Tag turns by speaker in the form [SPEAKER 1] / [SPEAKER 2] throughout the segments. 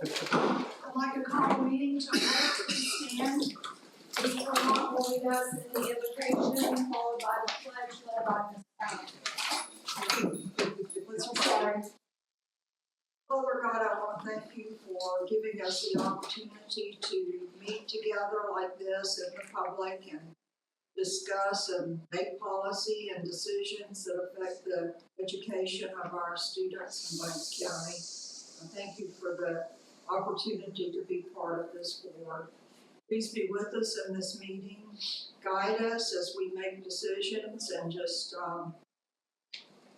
[SPEAKER 1] I'd like to call a meeting to order. Please stand. Please come will lead us in the invocation, followed by the pledge led by Ms. Brown. Sorry.
[SPEAKER 2] Father God, I want to thank you for giving us the opportunity to meet together like this in the public and discuss and make policy and decisions that affect the education of our students in Blanks County. I thank you for the opportunity to be part of this board. Please be with us in this meeting, guide us as we make decisions, and just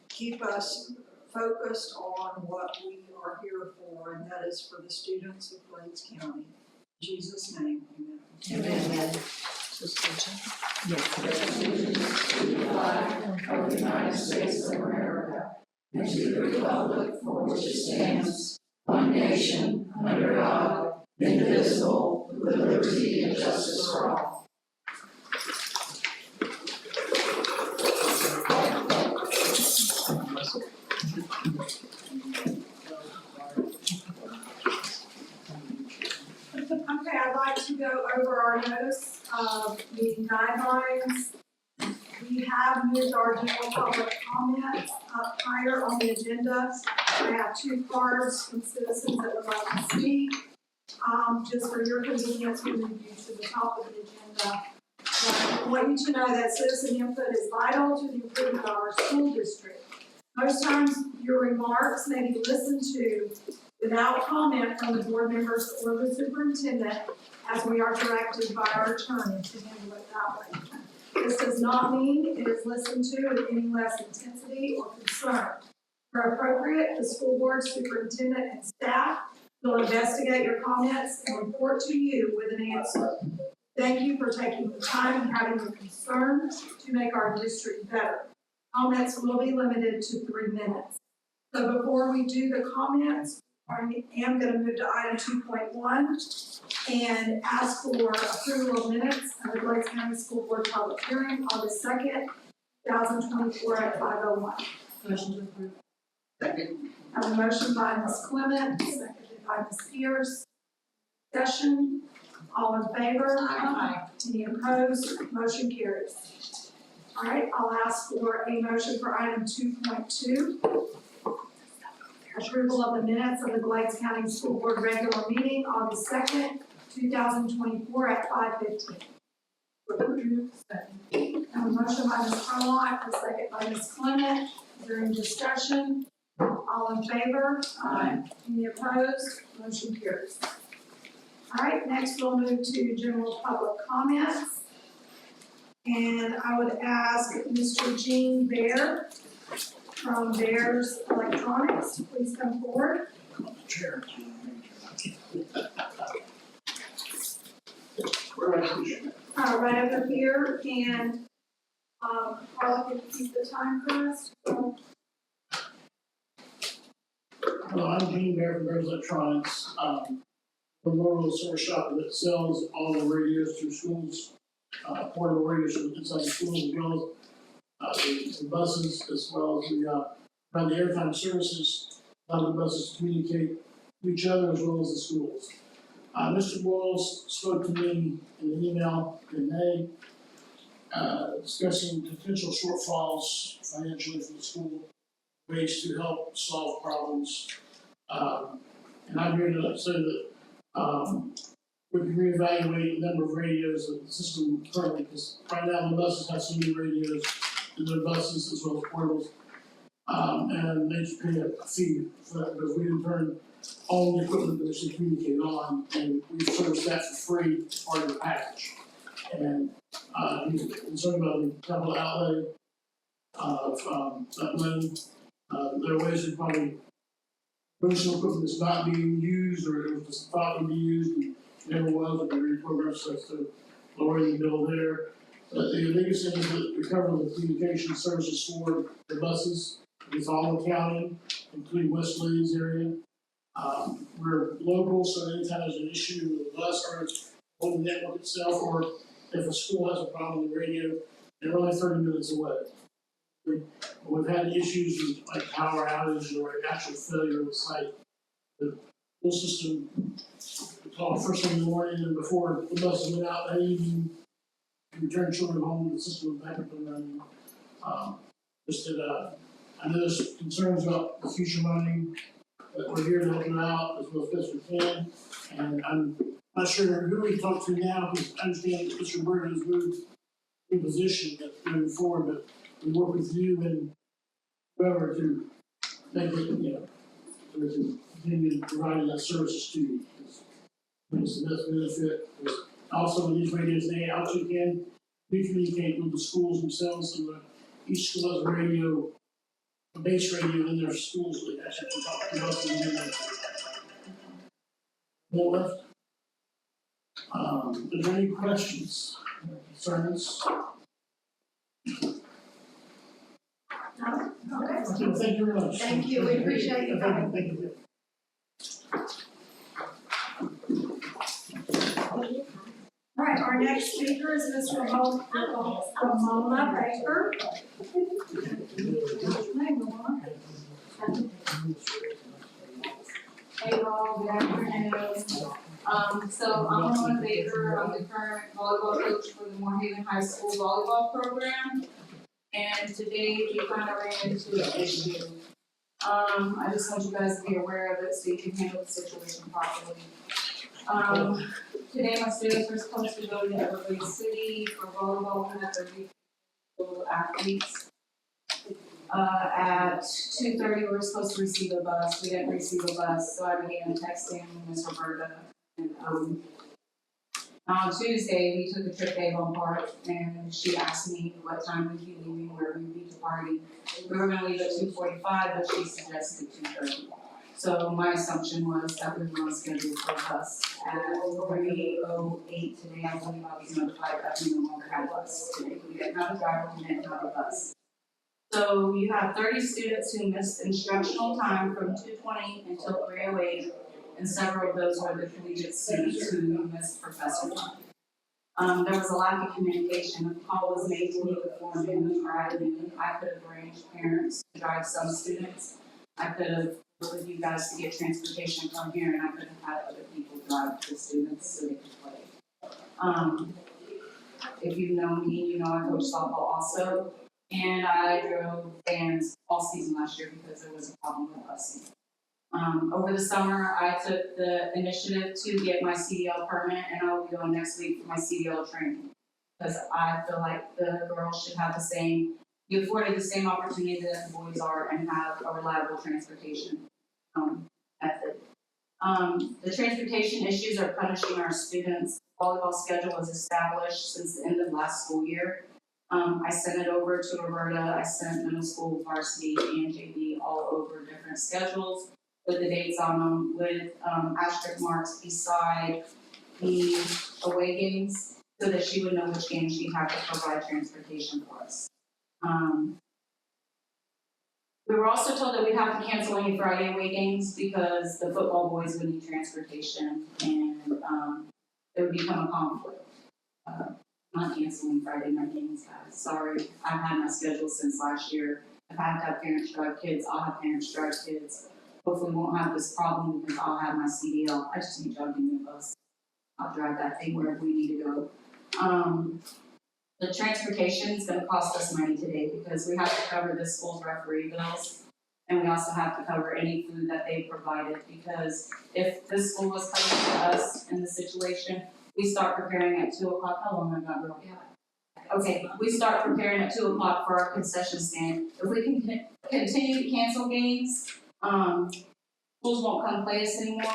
[SPEAKER 2] keep us focused on what we are here for, and that is for the students of Glades County. In Jesus' name, amen.
[SPEAKER 3] Amen.
[SPEAKER 4] Yes. To the flag of the United States of America, and to the republic for which it stands, one nation, under God, indivisible, with liberty and justice for all.
[SPEAKER 1] Okay, I'd like to go over our notice of meeting guidelines. We have moved our general public comments up higher on the agenda. I have two cards from citizens that would like to speak. Just for your convenience, we move you to the top of the agenda. But I want you to know that citizen input is vital to the improvement of our school district. Most times, your remarks may be listened to without comment from the board members or the superintendent, as we are directed by our attorney to handle it that way. This does not mean it is listened to with any less intensity or concern. Where appropriate, the school board superintendent and staff will investigate your comments and report to you with an answer. Thank you for taking the time and having the concern to make our district better. Comments will be limited to 3 minutes. So before we do the comments, I am going to move to item 2.1 and ask for approval of minutes of the Glades County School Board public hearing August 2nd, 2024 at 5:01.
[SPEAKER 3] Motion to approve.
[SPEAKER 4] Second.
[SPEAKER 1] I have a motion by Ms. Clement, seconded by Ms. Pierce. Discussion, all in favor?
[SPEAKER 3] Aye.
[SPEAKER 1] Any opposed? Motion carries. All right, I'll ask for a motion for item 2.2. Approval of the minutes of the Glades County School Board regular meeting August 2nd, 2024 at 5:15. Approved. I have a motion by Ms. Carlock, a second by Ms. Clement. During discussion, all in favor?
[SPEAKER 3] Aye.
[SPEAKER 1] Any opposed? Motion carries. All right, next we'll move to general public comments. And I would ask Mr. Gene Bear from Bears Electronics, please come forward.
[SPEAKER 4] Chair.
[SPEAKER 1] Right over here, and Carla, can you keep the time for us?
[SPEAKER 5] Hello, I'm Gene Bear from Bears Electronics. We're a mobile service shop that sells all the radios to schools, portable radios inside the schools, as well as the buses, as well as the airtime services, allow the buses to communicate to each other as well as the schools. Mr. Boyles spoke to me in an email in May, discussing potential shortfalls financially for the school, ways to help solve problems. And I'm here to say that we can reevaluate the number of radios in the system currently, because right now the buses have so many radios in their buses as well as portables. And they just pay a fee for that, because we in turn own the equipment that they should communicate on, and we service that for free as part of the package. And he's concerned about the capital outlay of that money. There are ways to probably promotional equipment that's not being used, or it was thought would be used and never was, and we reprogram stuff to lower the bill there. But the biggest thing is that we cover the communication services for the buses. It's all in the county, including West Glades area. We're local, so anytime there's an issue with the bus or on the network itself, or if a school has a problem with the radio, they're only 30 minutes away. We've had issues with like power outage or actual failure of the site. The school system. We called first thing in the morning and before the buses went out that evening, to return children home, the system was back up and running. Just that, I know there's concerns about the future money, but we're here to help you out as well as best we can. And I'm not sure who we talk to now, because I understand that Mr. Bird has moved in position moving forward, but we work with you and whoever to make it, so we can continue providing that services to you. It's the best benefit. Also, with these radios, they also can communicate with the schools themselves, so each school has a radio, a base radio in their schools, so they actually can talk to us and then more left. Is there any questions, concerns?
[SPEAKER 1] No? Okay.
[SPEAKER 5] Thank you very much.
[SPEAKER 1] Thank you, we appreciate you coming.
[SPEAKER 5] Thank you.
[SPEAKER 1] All right, our next speaker is Mr. Ramona Baker. Hi, Ramona.
[SPEAKER 3] Hey y'all, good afternoon. So I'm Ramona Baker, I'm the current volleyball coach for the Moorhaven High School volleyball program. And today we kind of ran into an issue. I just want you guys to be aware of it so you can handle the situation properly. Today my students were supposed to go to Everglades City for volleyball with their regional athletes. At 2:30, we were supposed to receive a bus. We didn't receive a bus, so I began texting Ms. Roberta. And on Tuesday, we took a trip to Avon Park, and she asked me what time we'd be leaving, where we'd be departing. We were going to leave at 2:45, but she suggested 2:30. So my assumption was that we were on schedule for a bus. At 3:08 today, I believe I was notified that we no longer had a bus today. We didn't have a driver, we didn't have a bus. So you have 30 students who missed instructional time from 2:20 until 3:08, and several of those were the collegiate students who missed professor time. There was a lack of communication. If a call was made to me before noon or at noon, I could have arranged parents to drive some students. I could have worked with you guys to get transportation from here, and I could have had other people drive the students so they could play. If you know me, you know I coach softball also. And I drove vans all season last year because there was a problem with busing. Over the summer, I took the initiative to get my CDL permit, and I will be going next week for my CDL training. Because I feel like the girls should have be afforded the same opportunity that the boys are and have a reliable transportation method. The transportation issues are punishing our students. Volleyball schedule was established since the end of last school year. I sent it over to Roberta. I sent middle school, varsity, and JV all over different schedules with the dates on them, with asterisk marks beside the away games so that she would know which games she'd have to provide transportation for us. We were also told that we'd have to cancel any Friday away games because the football boys would need transportation and it would become a conflict. Not canceling Friday night games, guys. Sorry, I've had my schedule since last year. If I have to have parents drive kids, I'll have parents drive kids. Hopefully we won't have this problem because I'll have my CDL. I just need y'all to give me a bus. I'll drive that thing wherever we need to go. The transportation is gonna cost us money today because we have to cover this school's referee bills. And we also have to cover any food that they provided because if this school was coming to us in the situation, we start preparing at 2 o'clock. How long have I got, girl? Okay, we start preparing at 2 o'clock for our concession stand. If we can continue to cancel games, schools won't come play us anymore.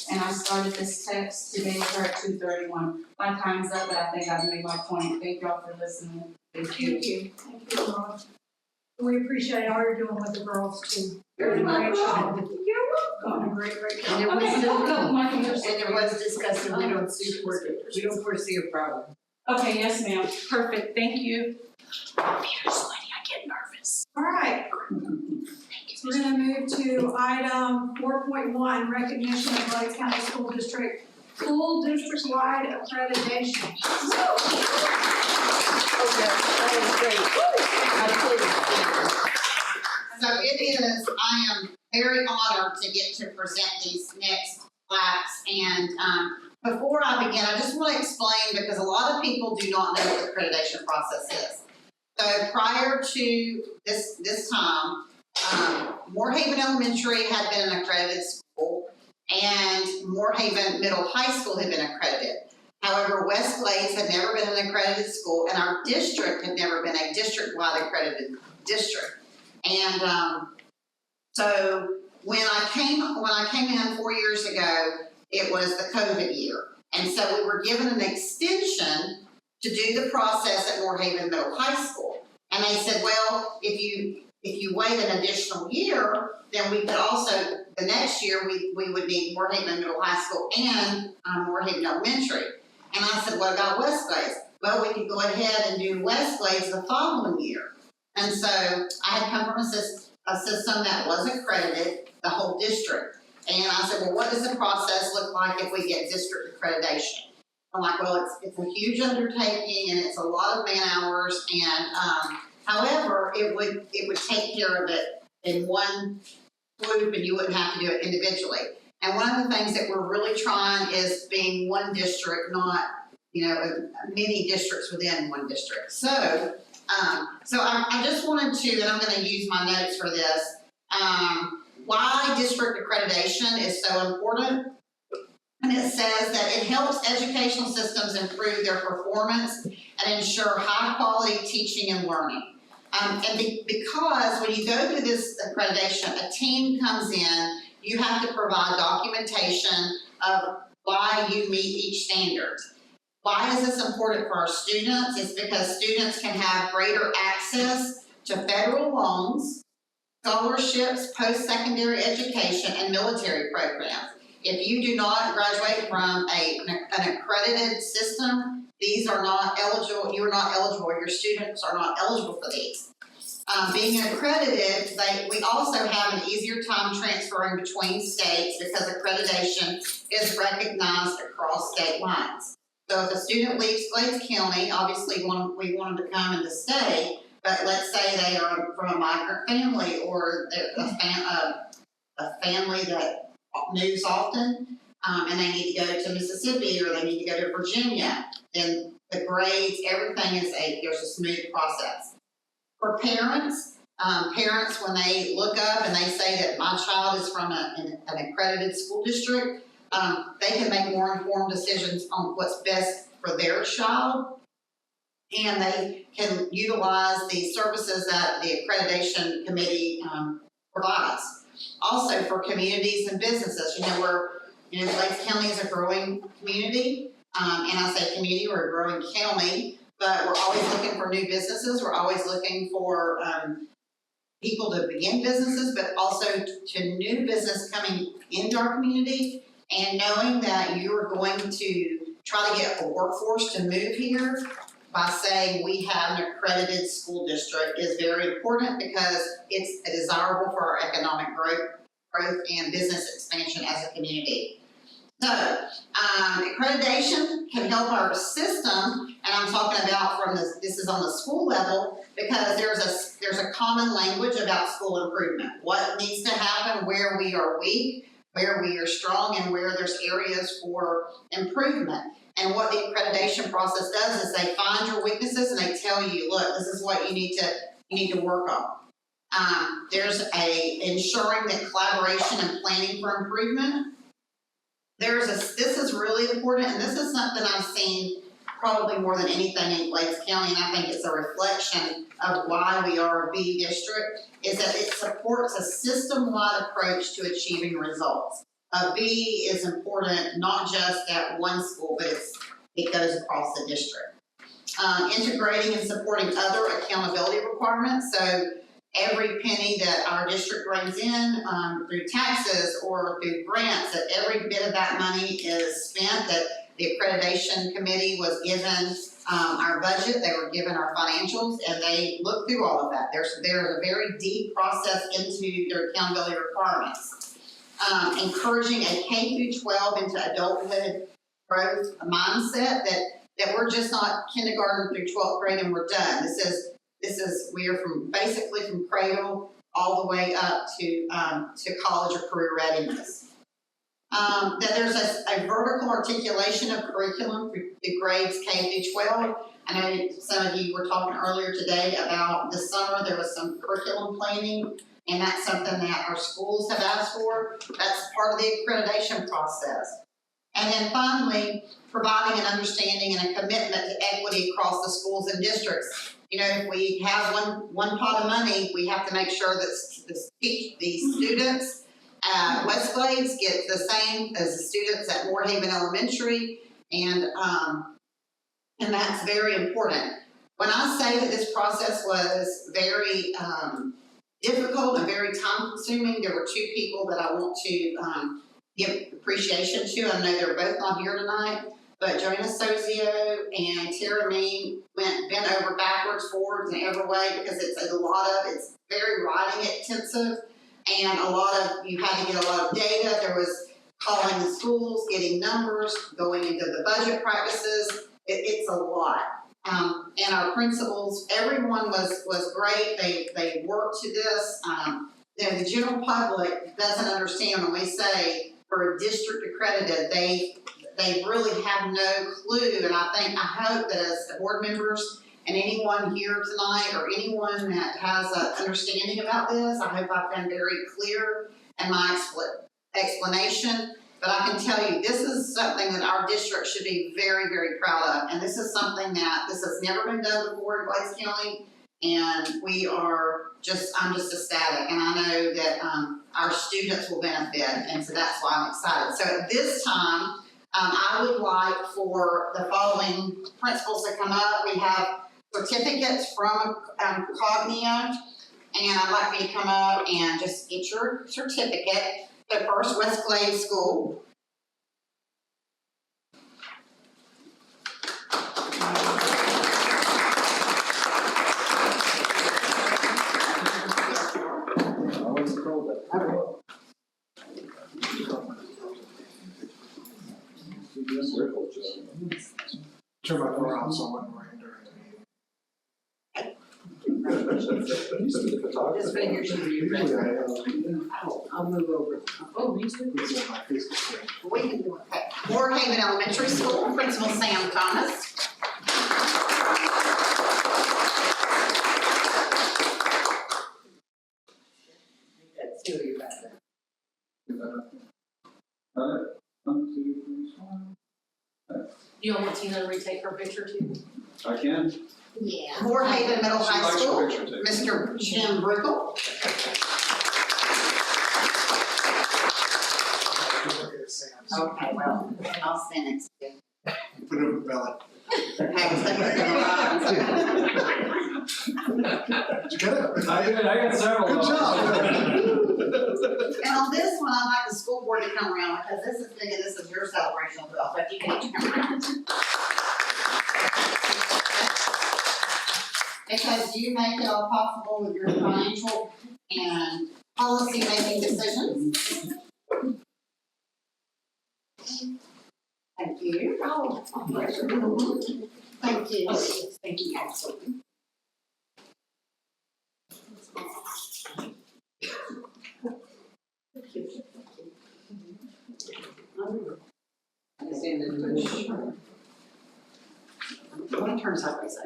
[SPEAKER 3] And I started this text today with her at 2:31. My time's up, but I think I've made my point. Thank y'all for listening. Thank you.
[SPEAKER 1] Thank you, Ramona. We appreciate all you're doing with the girls too.
[SPEAKER 3] You're
[SPEAKER 1] Doing a great job.
[SPEAKER 3] welcome.
[SPEAKER 1] Doing a great job.
[SPEAKER 6] And there was,
[SPEAKER 3] Okay, go, my fingers.
[SPEAKER 6] and there was discussion, we don't foresee a problem.
[SPEAKER 3] Okay, yes, ma'am. Perfect, thank you. Peter's sweaty, I get nervous.
[SPEAKER 1] All right. So we're gonna move to item 4.1, recognition of Glades County School District district-wide accreditation.
[SPEAKER 7] So it is, I am very honored to get to present these next plaques. And before I begin, I just want to explain, because a lot of people do not know what the accreditation process is. So prior to this time, Moorhaven Elementary had been an accredited school, and Moorhaven Middle High School had been accredited. However, West Glades had never been an accredited school, and our district had never been a district-wide accredited district. And so when I came in 4 years ago, it was the COVID year, and so we were given an extension to do the process at Moorhaven Middle High School. And they said, well, if you wait an additional year, then we could also, the next year, we would need Moorhaven Middle High School and Moorhaven Elementary. And I said, what about West Glades? Well, we could go ahead and do West Glades the following year. And so I had come from a system that was accredited, the whole district. And I said, well, what does the process look like if we get district accreditation? I'm like, well, it's a huge undertaking and it's a lot of man hours, and however, it would take care of it in one swoop and you wouldn't have to do it individually. And one of the things that we're really trying is being one district, not, many districts within one district. So I just wanted to, and I'm going to use my notes for this, why district accreditation is so important. And it says that it helps educational systems improve their performance and ensure high quality teaching and learning. Because when you go through this accreditation, a team comes in, you have to provide documentation of why you meet each standard. Why is this important for our students? It's because students can have greater access to federal loans, scholarships, post-secondary education, and military programs. If you do not graduate from an accredited system, these are not eligible, you are not eligible, your students are not eligible for these. Being accredited, we also have an easier time transferring between states because accreditation is recognized across state lines. So if a student leaves Glades County, obviously we want them to come and to stay, but let's say they are from a migrant family or they're a family that moves often, and they need to go to Mississippi or they need to go to Virginia, then the grades, everything there's a smooth process. For parents, when they look up and they say that my child is from an accredited school district, they can make more informed decisions on what's best for their child, and they can utilize the services that the accreditation committee provides. Also for communities and businesses, Glades County is a growing community, and I say community, we're a growing county, but we're always looking for new businesses. We're always looking for people to begin businesses, but also to new business coming into our community, and knowing that you're going to try to get a workforce to move here by saying we have an accredited school district is very important, because it's desirable for our economic growth and business expansion as a community. So, accreditation can help our system, and I'm talking about this is on the school level, because there's a common language about school improvement. What needs to happen, where we are weak, where we are strong, and where there's areas for improvement. And what the accreditation process does is they find your weaknesses and they tell you, look, this is what you need to work on. There's ensuring that collaboration and planning for improvement. This is really important, and this is something I've seen probably more than anything in Glades County, and I think it's a reflection of why we are a B district, is that it supports a system-wide approach to achieving results. A B is important not just at one school, but it goes across the district. Integrating and supporting other accountability requirements. So every penny that our district brings in through taxes or through grants, that every bit of that money is spent, that the accreditation committee was given our budget, they were given our financials, and they look through all of that. There's a very deep process into their accountability requirements. Encouraging a K through 12 into adulthood growth mindset, that we're just not kindergarten through 12th grade and we're done. We are basically from cradle all the way up to college or career readiness. that there's a vertical articulation of curriculum for the grades K through 12. I know some of you were talking earlier today about this summer, there was some curriculum planning, and that's something that our schools have asked for. That's part of the accreditation process. And then finally, providing an understanding and a commitment to equity across the schools and districts. You know, if we have one pot of money, we have to make sure that the students at West Glades get the same as the students at Moorhaven Elementary, and that's very important. When I say that this process was very difficult and very time consuming, there were two people that I want to give appreciation to. I know they're both not here tonight, but Jonas Sozio and Tara Mean bent over backwards, forwards, and every way, because it's very writing intensive, and you had to get a lot of data. There was calling the schools, getting numbers, going into the budget practices. It's a lot. And our principals, everyone was great. They worked to this. The general public doesn't understand when we say for a district accredited, they really have no clue. And I hope that as board members and anyone here tonight or anyone that has an understanding about this, I hope I've been very clear in my explanation. But I can tell you, this is something that our district should be very, very proud of. And this is something that this has never been done before in Glades County. And I'm just ecstatic. And I know that our students will benefit. And so that's why I'm excited. So at this time, I would like for the following principals to come up. We have certificates from Cognia. And I'd like for you to come up and just get your certificate. The first, West Glades School.
[SPEAKER 5] Turn my phone off so I wouldn't rain during
[SPEAKER 6] This right here should be your I'll move over. Oh, me too.
[SPEAKER 7] We can do it. Okay. Moorhaven Elementary School, Principal Sam Thomas.
[SPEAKER 6] That's still your back there.
[SPEAKER 4] Alright, 1, 2, 3, 4.
[SPEAKER 8] You want Tina to retake her picture too?
[SPEAKER 4] I can.
[SPEAKER 7] Yeah. Moorhaven Middle
[SPEAKER 4] She
[SPEAKER 7] High
[SPEAKER 4] likes
[SPEAKER 7] School,
[SPEAKER 4] her picture too.
[SPEAKER 7] Mr. Jim Brickle. Okay, well, I'll send it to you.
[SPEAKER 5] Put it over the belly.
[SPEAKER 7] Okay, we'll take it to
[SPEAKER 5] Did you get it?
[SPEAKER 4] I got several.
[SPEAKER 5] Good job.
[SPEAKER 7] And on this one, I'd like the school board to come around, because this is big and this is your celebration as well, so if you can each come around. Because you make it all possible with your financial and policy making decisions. Thank you. Oh, pleasure. Thank you. Thank you, absolutely.
[SPEAKER 6] Stand in the bush.
[SPEAKER 7] Let me turn sideways.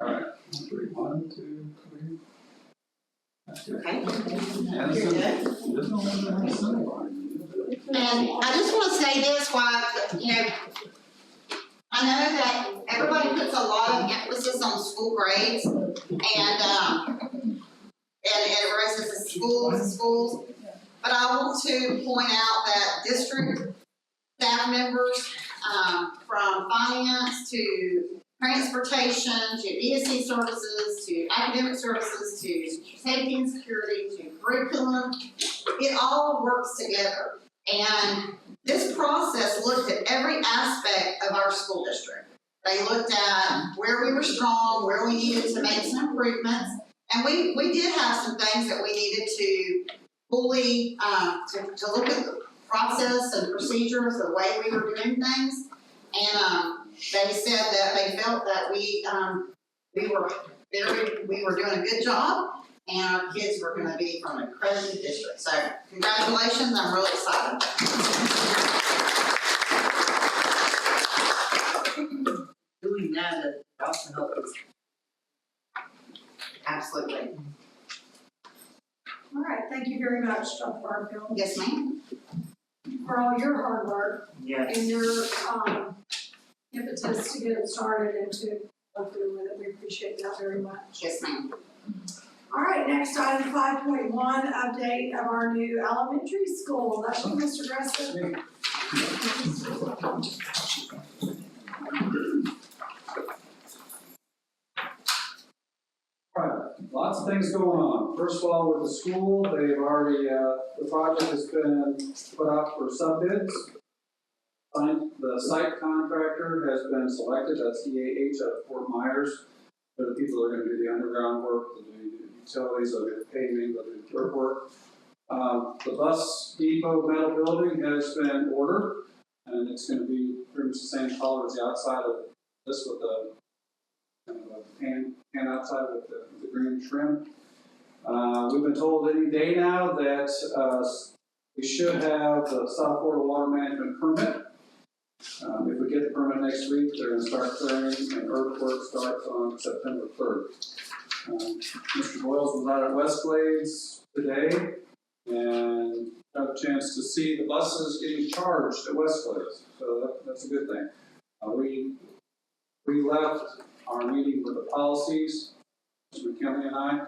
[SPEAKER 4] Alright, 3, 1, 2, 3. That's good.
[SPEAKER 7] Okay.
[SPEAKER 4] And
[SPEAKER 7] You're
[SPEAKER 4] so,
[SPEAKER 7] good.
[SPEAKER 4] there's no one that has cinema.
[SPEAKER 7] And I just want to say this, I know that everybody puts a lot of emphasis on school grades and everybody says the schools, but I want to point out that district staff members, from finance to transportation to ESC services to academic services to safety and security to curriculum, it all works together. And this process looked at every aspect of our school district. They looked at where we were strong, where we needed to make some improvements, and we did have some things that we needed to fully to look at the process and procedures, the way we were doing things. And they said that they felt that we were doing a good job, and our kids were gonna be from an accredited district. So congratulations, I'm really excited.
[SPEAKER 6] Doing that, it also helps us.
[SPEAKER 7] Absolutely.
[SPEAKER 1] All right, thank you very much, Dr. Barfield,
[SPEAKER 7] Yes, ma'am.
[SPEAKER 1] for all your hard work
[SPEAKER 6] Yes.
[SPEAKER 1] and your, impetus to get it started and to go through with it. We appreciate that very much.
[SPEAKER 7] Yes, ma'am.
[SPEAKER 1] All right, next item, 5.1, update of our new elementary school. That's you, Mr. Gressel.
[SPEAKER 9] Right, lots of things going on. First of all, with the school, they've already, the project has been put out for sub-bids. The site contractor has been selected, that's EAH out of Fort Myers. They're the people that are gonna do the underground work, they'll do the utilities, they'll do the paving, they'll do the dirt work. The bus depot metal building has been ordered, and it's gonna be pretty much the same color as the outside of this with the kind of a pan outside with the green trim. We've been told any day now that we should have the South Florida Water Management permit. If we get the permit next week, they're gonna start clearing, and earthwork starts on September 3rd. Mr. Boyles was out at Westglades today and got a chance to see the buses getting charged at Westglades, so that's a good thing. We left our meeting with the policies, Mr. McKinley and I,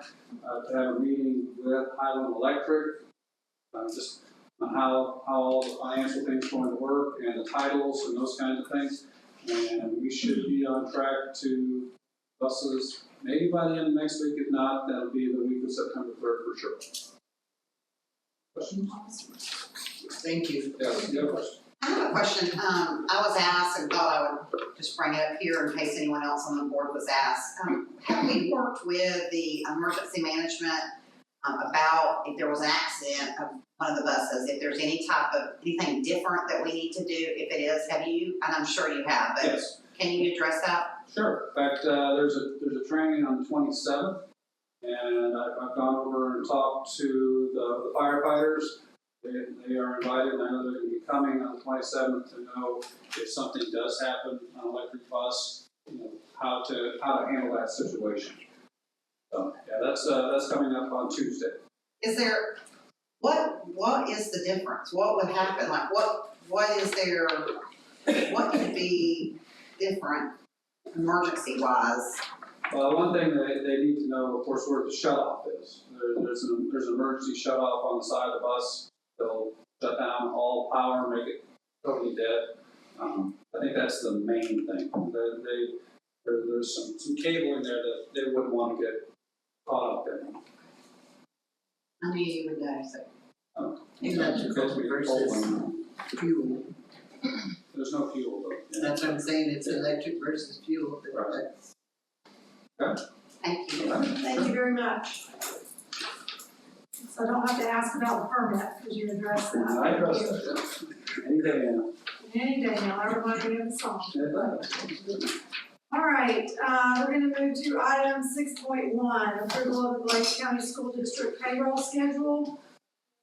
[SPEAKER 9] to have a meeting with Highland Electric, just on how all the financial things are going to work and the titles and those kinds of things. And we should be on track to buses, maybe by the end of next week. If not, that'll be the week of September 3rd for sure. Questions?
[SPEAKER 6] Thank you.
[SPEAKER 9] Yeah, you have a question?
[SPEAKER 7] I have a question. I was asked and thought I would just bring it up here in case anyone else on the board was asked. Have we worked with the emergency management about if there was an accident of one of the buses, if there's anything different that we need to do? If it is, have you, and I'm sure you have, but
[SPEAKER 9] Yes.
[SPEAKER 7] can you address that?
[SPEAKER 9] Sure. In fact, there's a training on the 27th, and I've gone over and talked to the firefighters. They are invited, and I know they're going to be coming on the 27th to know if something does happen on an electric bus, you know, how to handle that situation. So yeah, that's coming up on Tuesday.
[SPEAKER 7] Is there, what is the difference? What would happen? Like what is there, what could be different emergency wise?
[SPEAKER 9] Well, one thing they need to know, of course, where the shutoff is. There's an emergency shutoff on the side of the bus. They'll shut down all power, make it totally dead. I think that's the main thing. There's some cable in there that they wouldn't want to get caught up in.
[SPEAKER 7] I knew you would know, so.
[SPEAKER 6] Electrical versus fuel.
[SPEAKER 9] There's no fuel though. Yeah.
[SPEAKER 6] That's what I'm saying, it's electric versus fuel.
[SPEAKER 9] Right.
[SPEAKER 7] Thank you.
[SPEAKER 1] Thank you very much. So I don't have to ask about the permit, because you addressed that.
[SPEAKER 9] I trust that. Any day now.
[SPEAKER 1] Any day now, I remind me of the song.
[SPEAKER 9] Yeah.
[SPEAKER 1] All right, we're gonna move to item 6.1, approval of the Lake County School District payroll schedule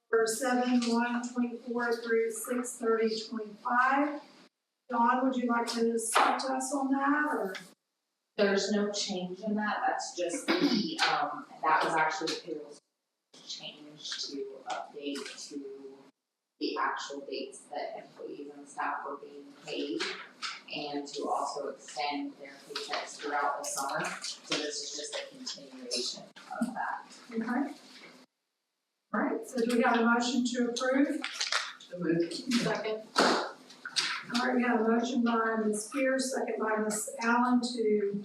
[SPEAKER 1] for 7/1/24 through 6/30/25. Dawn, would you like to speak to us on that, or?
[SPEAKER 10] There's no change in that, that's just the, that was actually the payroll change to update to the actual dates that employees and staff were being paid, and to also extend their paychecks throughout the summer, so this is just a continuation of that.
[SPEAKER 1] Okay. All right, so do we have a motion to approve?
[SPEAKER 8] Second.
[SPEAKER 1] All right, we have a motion by Ms. Pierce, second by Ms. Allen to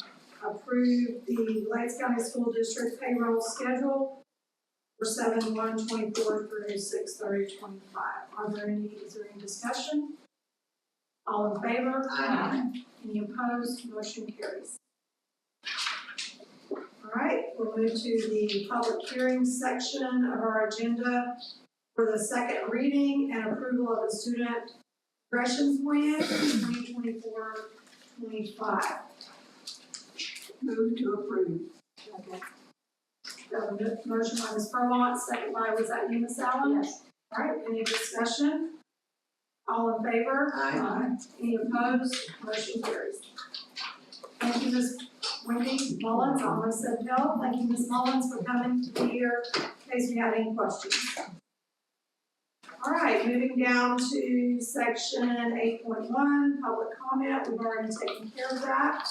[SPEAKER 1] approve the Lake County School District payroll schedule for 7/1/24 through 6/30/25. Is there any discussion? All in favor?
[SPEAKER 6] Aye.
[SPEAKER 1] Any opposed? Motion carries. All right, we'll move to the public hearing section of our agenda for the second reading and approval of the student progression plan for 2024-25.
[SPEAKER 2] Move to approve.
[SPEAKER 1] Got a motion by Ms. Furlong, second by, was that you, Ms. Allen?
[SPEAKER 10] Yes.
[SPEAKER 1] All right, any discussion? All in favor?
[SPEAKER 2] Aye.
[SPEAKER 1] Any opposed? Motion carries. Thank you, Ms. Wendy Mullins, I almost said Bill. Thank you, Ms. Mullins, for coming to be here in case we had any questions. All right, moving down to section 8.1, public comment. We've already taken care of that.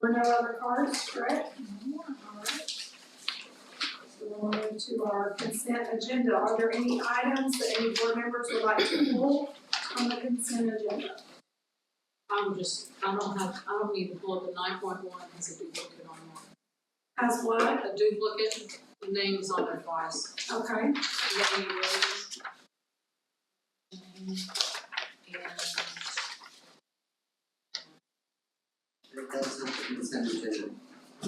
[SPEAKER 1] There are no other cards, correct? All right. So we'll move to our consent agenda. Are there any items that any board members would like to pull on the consent agenda?
[SPEAKER 8] I don't need to pull up the 9.1 as a duplicate on that.
[SPEAKER 1] As what?
[SPEAKER 8] A duplicate, the name is on there twice.
[SPEAKER 1] Okay,
[SPEAKER 8] You got any of those? And
[SPEAKER 6] That's not the consent agenda.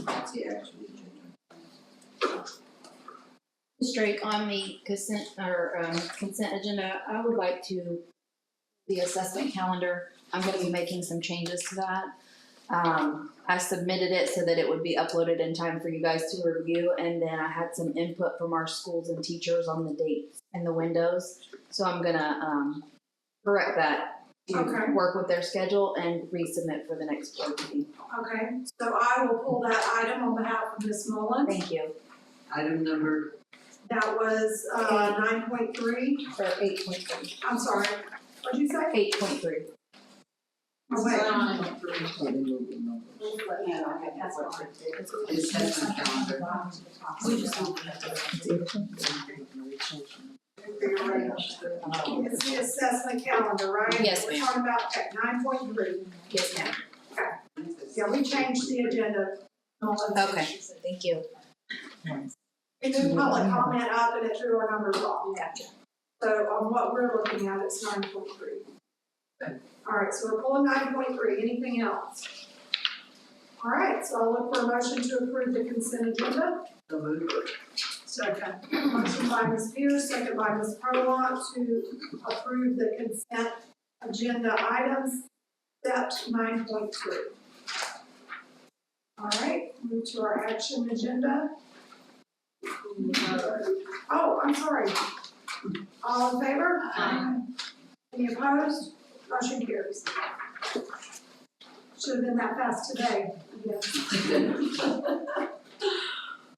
[SPEAKER 6] That's the actual agenda.
[SPEAKER 11] Ms. Drake, on the consent agenda, I would like to, the assessment calendar, I'm gonna be making some changes to that. I submitted it so that it would be uploaded in time for you guys to review, and then I had some input from our schools and teachers on the dates and the windows. So I'm gonna, correct that to
[SPEAKER 1] Okay.
[SPEAKER 11] work with their schedule and resubmit for the next board meeting.
[SPEAKER 1] okay. So I will pull that item on behalf of Ms. Mullins.
[SPEAKER 11] Thank you.
[SPEAKER 6] Item number,
[SPEAKER 1] That was 9.3.
[SPEAKER 11] Or 8.3.
[SPEAKER 1] I'm sorry, what'd you say?
[SPEAKER 11] 8.3.
[SPEAKER 1] Oh, wait.
[SPEAKER 10] That's fine.
[SPEAKER 6] the assessment calendar.
[SPEAKER 10] We just don't
[SPEAKER 1] It's the assessment calendar, right?
[SPEAKER 11] Yes,
[SPEAKER 1] We're
[SPEAKER 11] ma'am.
[SPEAKER 1] talking about, okay, 9.3.
[SPEAKER 11] Yes, ma'am.
[SPEAKER 1] Yeah, we changed the agenda.
[SPEAKER 11] Okay, thank you.
[SPEAKER 1] We moved public comment up and it threw our numbers off.
[SPEAKER 11] Gotcha.
[SPEAKER 1] So on what we're looking at, it's 9.3. All right, so we're pulling 9.3. Anything else? All right, so I'll look for a motion to approve the consent agenda.
[SPEAKER 6] So moved.
[SPEAKER 1] Second. Motion by Ms. Pierce, second by Ms. Prolant to approve the consent agenda items, except 9.3. All right, move to our action agenda. Oh, I'm sorry. All in favor?
[SPEAKER 8] Aye.
[SPEAKER 1] Any opposed? Motion carries. Should have been that fast today, yes.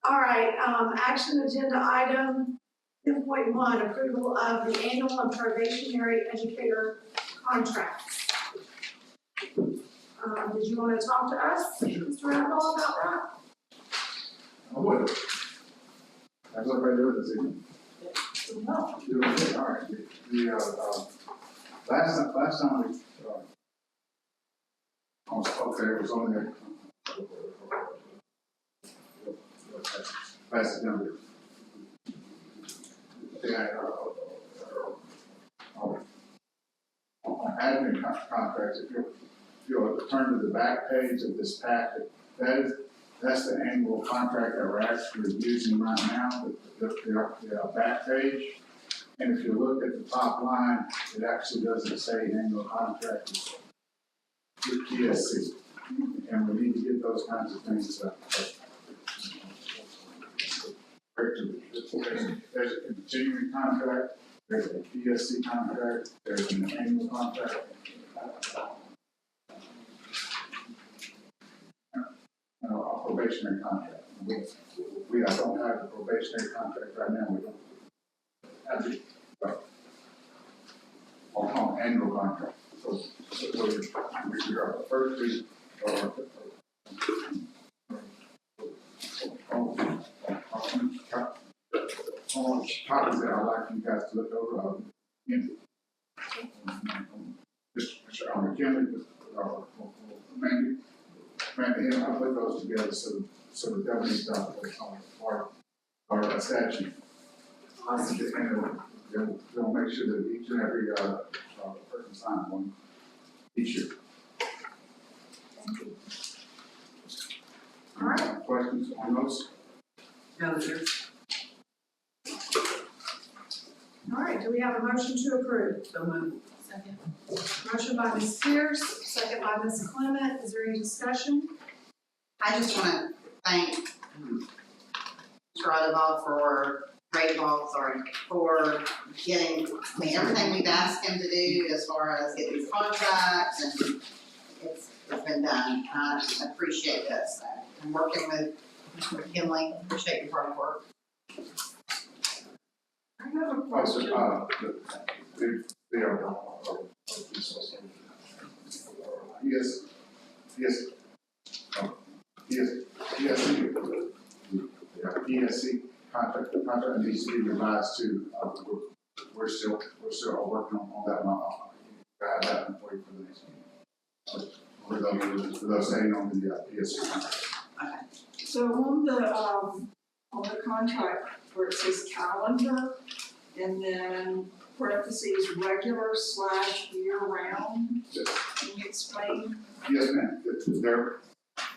[SPEAKER 1] All right, action agenda item 10.1, approval of the annual and probationary educator contracts. Did you want to talk to us, Mr. Randall, about that?
[SPEAKER 12] I would. How's everybody doing this evening?
[SPEAKER 1] No.
[SPEAKER 12] Doing good, all right. Last time we, it was on there. Last September. On admin contracts, if you'll turn to the back page of this packet, that's the annual contract that we're actually using right now, the back page. And if you look at the top line, it actually doesn't say annual contract with PSC. And we need to get those kinds of things there's a continuing contract, there's a PSC contract, there's an annual contract. A probationary contract. We don't have a probationary contract right now, we don't. Have it, but on annual contract. So we are the first week on copies that I'd like you guys to look over. Mr. McKinley, Mandy, I put those together so the governing stuff was part of a statute. And they'll make sure that each and every person signs one each year.
[SPEAKER 1] All right.
[SPEAKER 12] Questions on those?
[SPEAKER 6] No, sir.
[SPEAKER 1] All right, do we have a motion to approve?
[SPEAKER 6] So moved.
[SPEAKER 8] second.
[SPEAKER 1] Motion by Ms. Pierce, second by Ms. Clement. Is there any discussion?
[SPEAKER 7] I just wanna thank Stradivall for for getting, I mean, everything we've asked him to do as far as get these contracts and it's been done. I appreciate this. I'm working with Mr. McKinley, appreciate your hard work.
[SPEAKER 2] I have a
[SPEAKER 12] Also,
[SPEAKER 2] question.
[SPEAKER 12] they are, yes, PSC contract needs to be revised too. We're still working on that one. I have that one for you for the next meeting. For those staying on the PSC contract.
[SPEAKER 2] So on the contract where it says calendar, and then parentheses regular / year round,
[SPEAKER 12] Yes.
[SPEAKER 2] can you explain?
[SPEAKER 12] Yes, ma'am.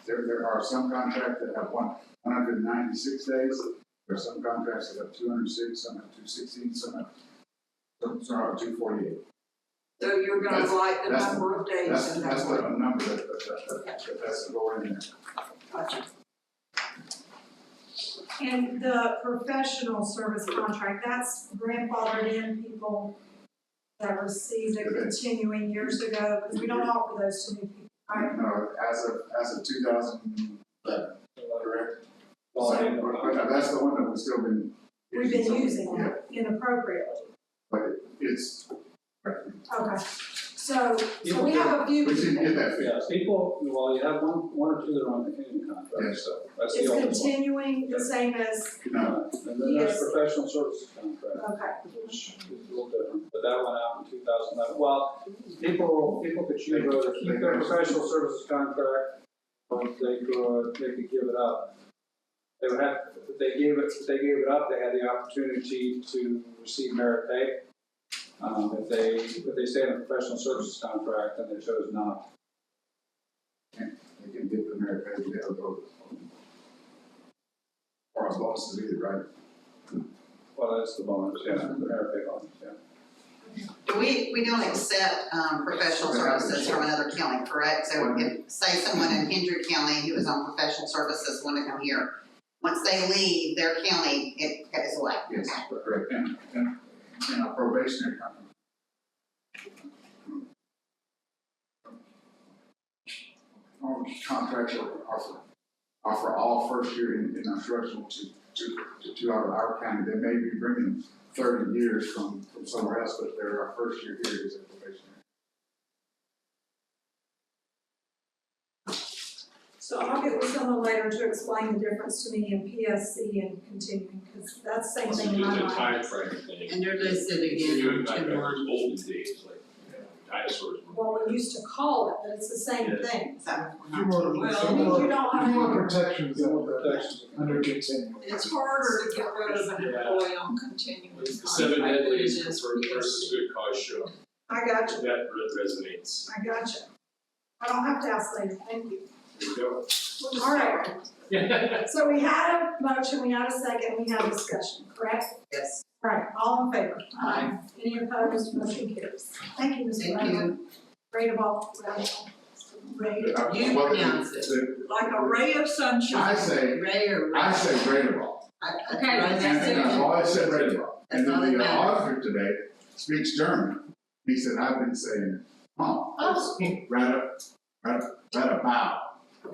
[SPEAKER 12] There are some contracts that have 196 days. There are some contracts that have 206, some have 216, some have 248.
[SPEAKER 2] So you're gonna
[SPEAKER 12] That's-
[SPEAKER 2] write the
[SPEAKER 12] that's-
[SPEAKER 2] number of days
[SPEAKER 12] That's
[SPEAKER 2] in
[SPEAKER 12] the
[SPEAKER 2] that.
[SPEAKER 12] number that's to go in there.
[SPEAKER 2] Gotcha.
[SPEAKER 1] And the professional service contract, that's grandfathered in people that received it continuing years ago, because we don't offer those to new people, right?
[SPEAKER 12] No, as of 2011, correct?
[SPEAKER 9] Well,
[SPEAKER 12] But that's the one that we've still been.
[SPEAKER 1] We've been using
[SPEAKER 12] Yeah,
[SPEAKER 1] it inappropriately.
[SPEAKER 12] but it's,
[SPEAKER 1] Okay, so we have a few.
[SPEAKER 12] we should get that fixed.
[SPEAKER 9] Yeah, people, well, you have one or two that are on continuing contracts, so that's the
[SPEAKER 1] Is
[SPEAKER 9] only one.
[SPEAKER 1] continuing the same as,
[SPEAKER 12] No,
[SPEAKER 9] And then there's
[SPEAKER 1] Yes.
[SPEAKER 9] professional services contract,
[SPEAKER 1] okay,
[SPEAKER 9] which is a little different, but that went out in 2011. Well, people could choose whether to keep their professional services contract, or they could give it up. They would have, if they gave it up, they had the opportunity to receive merit pay. If they stay in a professional services contract, then they chose not.
[SPEAKER 12] they can get the merit pay, they'll go. Or a bonus either, right?
[SPEAKER 9] Well, that's the bonus, yeah, the merit pay bonus, yeah.
[SPEAKER 7] We don't accept, professional services from another county, correct? So if, say someone in Hendry County who is on professional services want to come here, once they leave their county, it goes away.
[SPEAKER 12] Yes, correct, and a probationary company. Our contracts offer all first year in instructional to our county. They may be bringing 30 years from somewhere else, but their first year here is a probationary.
[SPEAKER 1] so I'll get with someone later to explain the difference to me in PSC and continuing, because that's the same thing in my
[SPEAKER 13] It's a
[SPEAKER 1] mind.
[SPEAKER 13] time frame thing.
[SPEAKER 6] And they're listed again
[SPEAKER 13] Continuing
[SPEAKER 6] on
[SPEAKER 13] contract
[SPEAKER 6] 2-1.
[SPEAKER 13] was olden days, like, dinosaurs.
[SPEAKER 1] Well, we used to call it, but it's the same
[SPEAKER 13] Yeah.
[SPEAKER 1] thing.
[SPEAKER 7] So,
[SPEAKER 1] You don't have.
[SPEAKER 9] protections
[SPEAKER 5] under continuing.
[SPEAKER 2] It's harder to get rid of an employee on continuing
[SPEAKER 13] The
[SPEAKER 2] contract
[SPEAKER 13] 7
[SPEAKER 2] than it
[SPEAKER 13] deadliest
[SPEAKER 2] is
[SPEAKER 13] for versus good cause show.
[SPEAKER 1] I got you,
[SPEAKER 13] That resonates.
[SPEAKER 1] I got you. I don't have to ask later, thank you.
[SPEAKER 13] There you go.
[SPEAKER 1] All right, so we had a motion, we had a second, we had a discussion, correct?
[SPEAKER 7] yes,
[SPEAKER 1] All right, all in favor?
[SPEAKER 7] Aye.
[SPEAKER 1] Any opposed, motion carries. Thank you, Mr.
[SPEAKER 7] thank
[SPEAKER 1] Brown.
[SPEAKER 7] you.
[SPEAKER 1] Great of all.
[SPEAKER 6] You pronounce it.
[SPEAKER 2] like a ray of sunshine.
[SPEAKER 12] I say Gradable.
[SPEAKER 6] Okay,
[SPEAKER 12] And I've always said Gradable. And
[SPEAKER 6] That's all
[SPEAKER 12] then
[SPEAKER 6] that
[SPEAKER 12] the
[SPEAKER 6] matters.
[SPEAKER 12] auditor today speaks German. He said, I've been saying, Radabow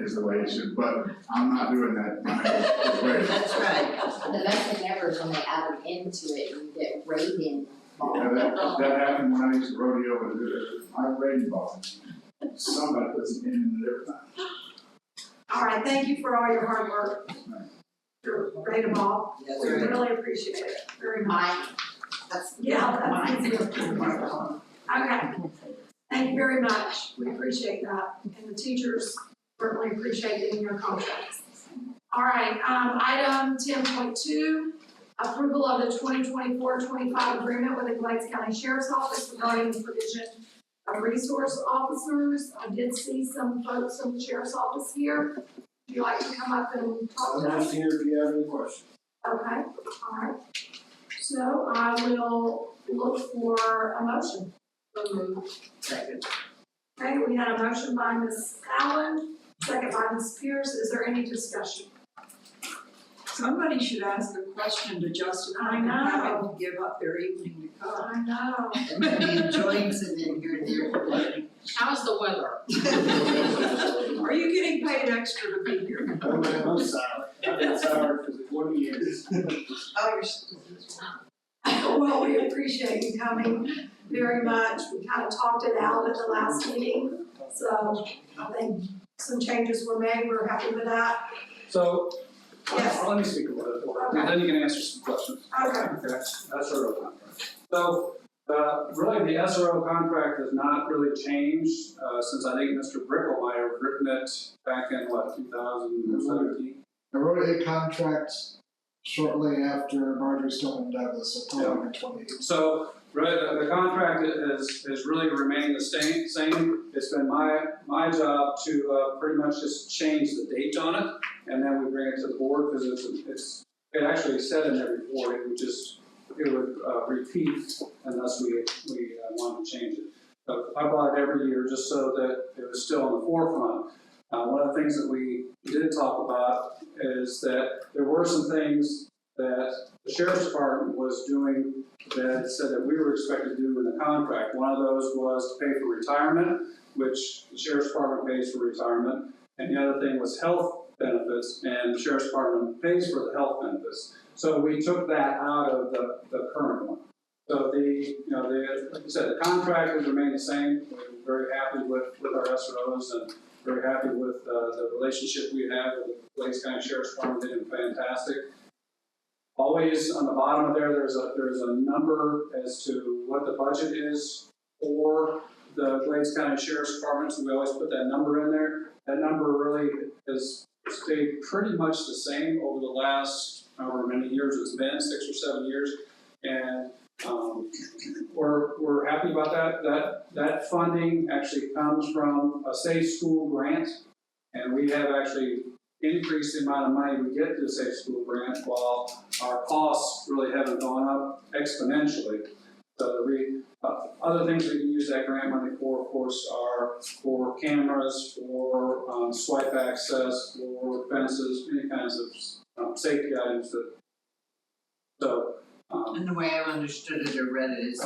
[SPEAKER 12] is the way it should, but I'm not doing that. My name is Gradable.
[SPEAKER 6] That's right.
[SPEAKER 10] The best thing ever is when they add them into it, you get rating ball.
[SPEAKER 12] Yeah, that happened when I used to rodeo and do it. My rating ball. Somebody puts it in and everything.
[SPEAKER 1] All right, thank you for all your hard work. You're great of all.
[SPEAKER 6] That's
[SPEAKER 1] We
[SPEAKER 6] right.
[SPEAKER 1] really appreciate it very much.
[SPEAKER 7] Mine, that's.
[SPEAKER 1] Yeah, that's
[SPEAKER 7] mine.
[SPEAKER 1] easy. Okay, thank you very much. We appreciate that. And the teachers certainly appreciate getting your contracts. All right, item 10.2, approval of the 2024-25 agreement with the Glades County Sheriff's Office regarding the provision of resource officers. I did see some folks from the Sheriff's Office here. Would you like to come up and talk to us?
[SPEAKER 5] here if you have any questions.
[SPEAKER 1] Okay, all right. So I will look for a motion.
[SPEAKER 6] Second.
[SPEAKER 1] Okay, we had a motion by Ms. Allen, second by Ms. Pierce. Is there any discussion?
[SPEAKER 2] Somebody should ask a question to justify
[SPEAKER 1] I know.
[SPEAKER 2] having to give up their evening to come.
[SPEAKER 1] I know.
[SPEAKER 7] And maybe enjoying sitting in here and there.
[SPEAKER 8] How's the weather?
[SPEAKER 2] Are you getting paid extra to be here?
[SPEAKER 5] I'm sorry, I've been sour for 20 years.
[SPEAKER 7] Oh,
[SPEAKER 1] Well, we appreciate you coming very much. We kind of talked it out at the last meeting. So I think some changes were made. We're happy with that.
[SPEAKER 9] So,
[SPEAKER 1] Yes.
[SPEAKER 9] let me speak a little bit, and then you can answer some questions.
[SPEAKER 1] Okay.
[SPEAKER 9] Okay, SRO contract. So, really, the SRO contract has not really changed, since I think Mr. Brickle might have written it back in, 2017?
[SPEAKER 14] I wrote a contract shortly after Marjorie Stoneman Douglas, so probably 28.
[SPEAKER 9] So, really, the contract has really remained the same. It's been my job to, pretty much just change the date on it, and then we bring it to the board, because it actually said in there before, it would repeat unless we wanted to change it. So I brought it every year just so that it was still on the forefront. One of the things that we did talk about is that there were some things that the sheriff's department was doing that said that we were expected to do in the contract. One of those was to pay for retirement, which the sheriff's department pays for retirement, and the other thing was health benefits, and the sheriff's department pays for the health benefits. So we took that out of the current one. So like I said, the contract has remained the same. We're very happy with our SROs and very happy with the relationship we have with the Blaze County Sheriff's Department. They did fantastic. Always on the bottom of there's a number as to what the budget is for the Blaze County Sheriff's Department, so we always put that number in there. That number really has stayed pretty much the same over the last however many years it's been, 6 or 7 years, and we're happy about that. That funding actually comes from a Safe School grant, and we have actually increased the amount of money we get to the Safe School grant, while our costs really haven't gone up exponentially. So other things we can use that grant money for, of course, are for cameras, for swipe access, for fences, any kinds of safety items
[SPEAKER 7] And the way I understood it or read it is,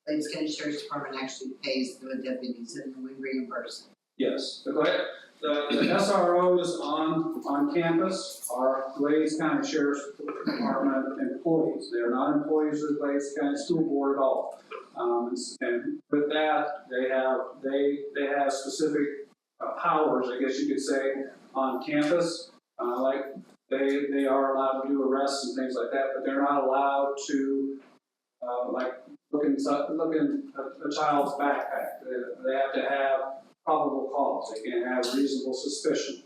[SPEAKER 7] Blaze County Sheriff's Department actually pays the deputies and then we reimburse them.
[SPEAKER 9] yes. The SROs on campus are Blaze County Sheriff's Department employees. They are not employees of the Blaze County School Board at all. And with that, they have specific powers, I guess you could say, on campus. Like they are allowed to do arrests and things like that, but they're not allowed to look in a child's backpack. They have to have probable cause. They can't have reasonable suspicion.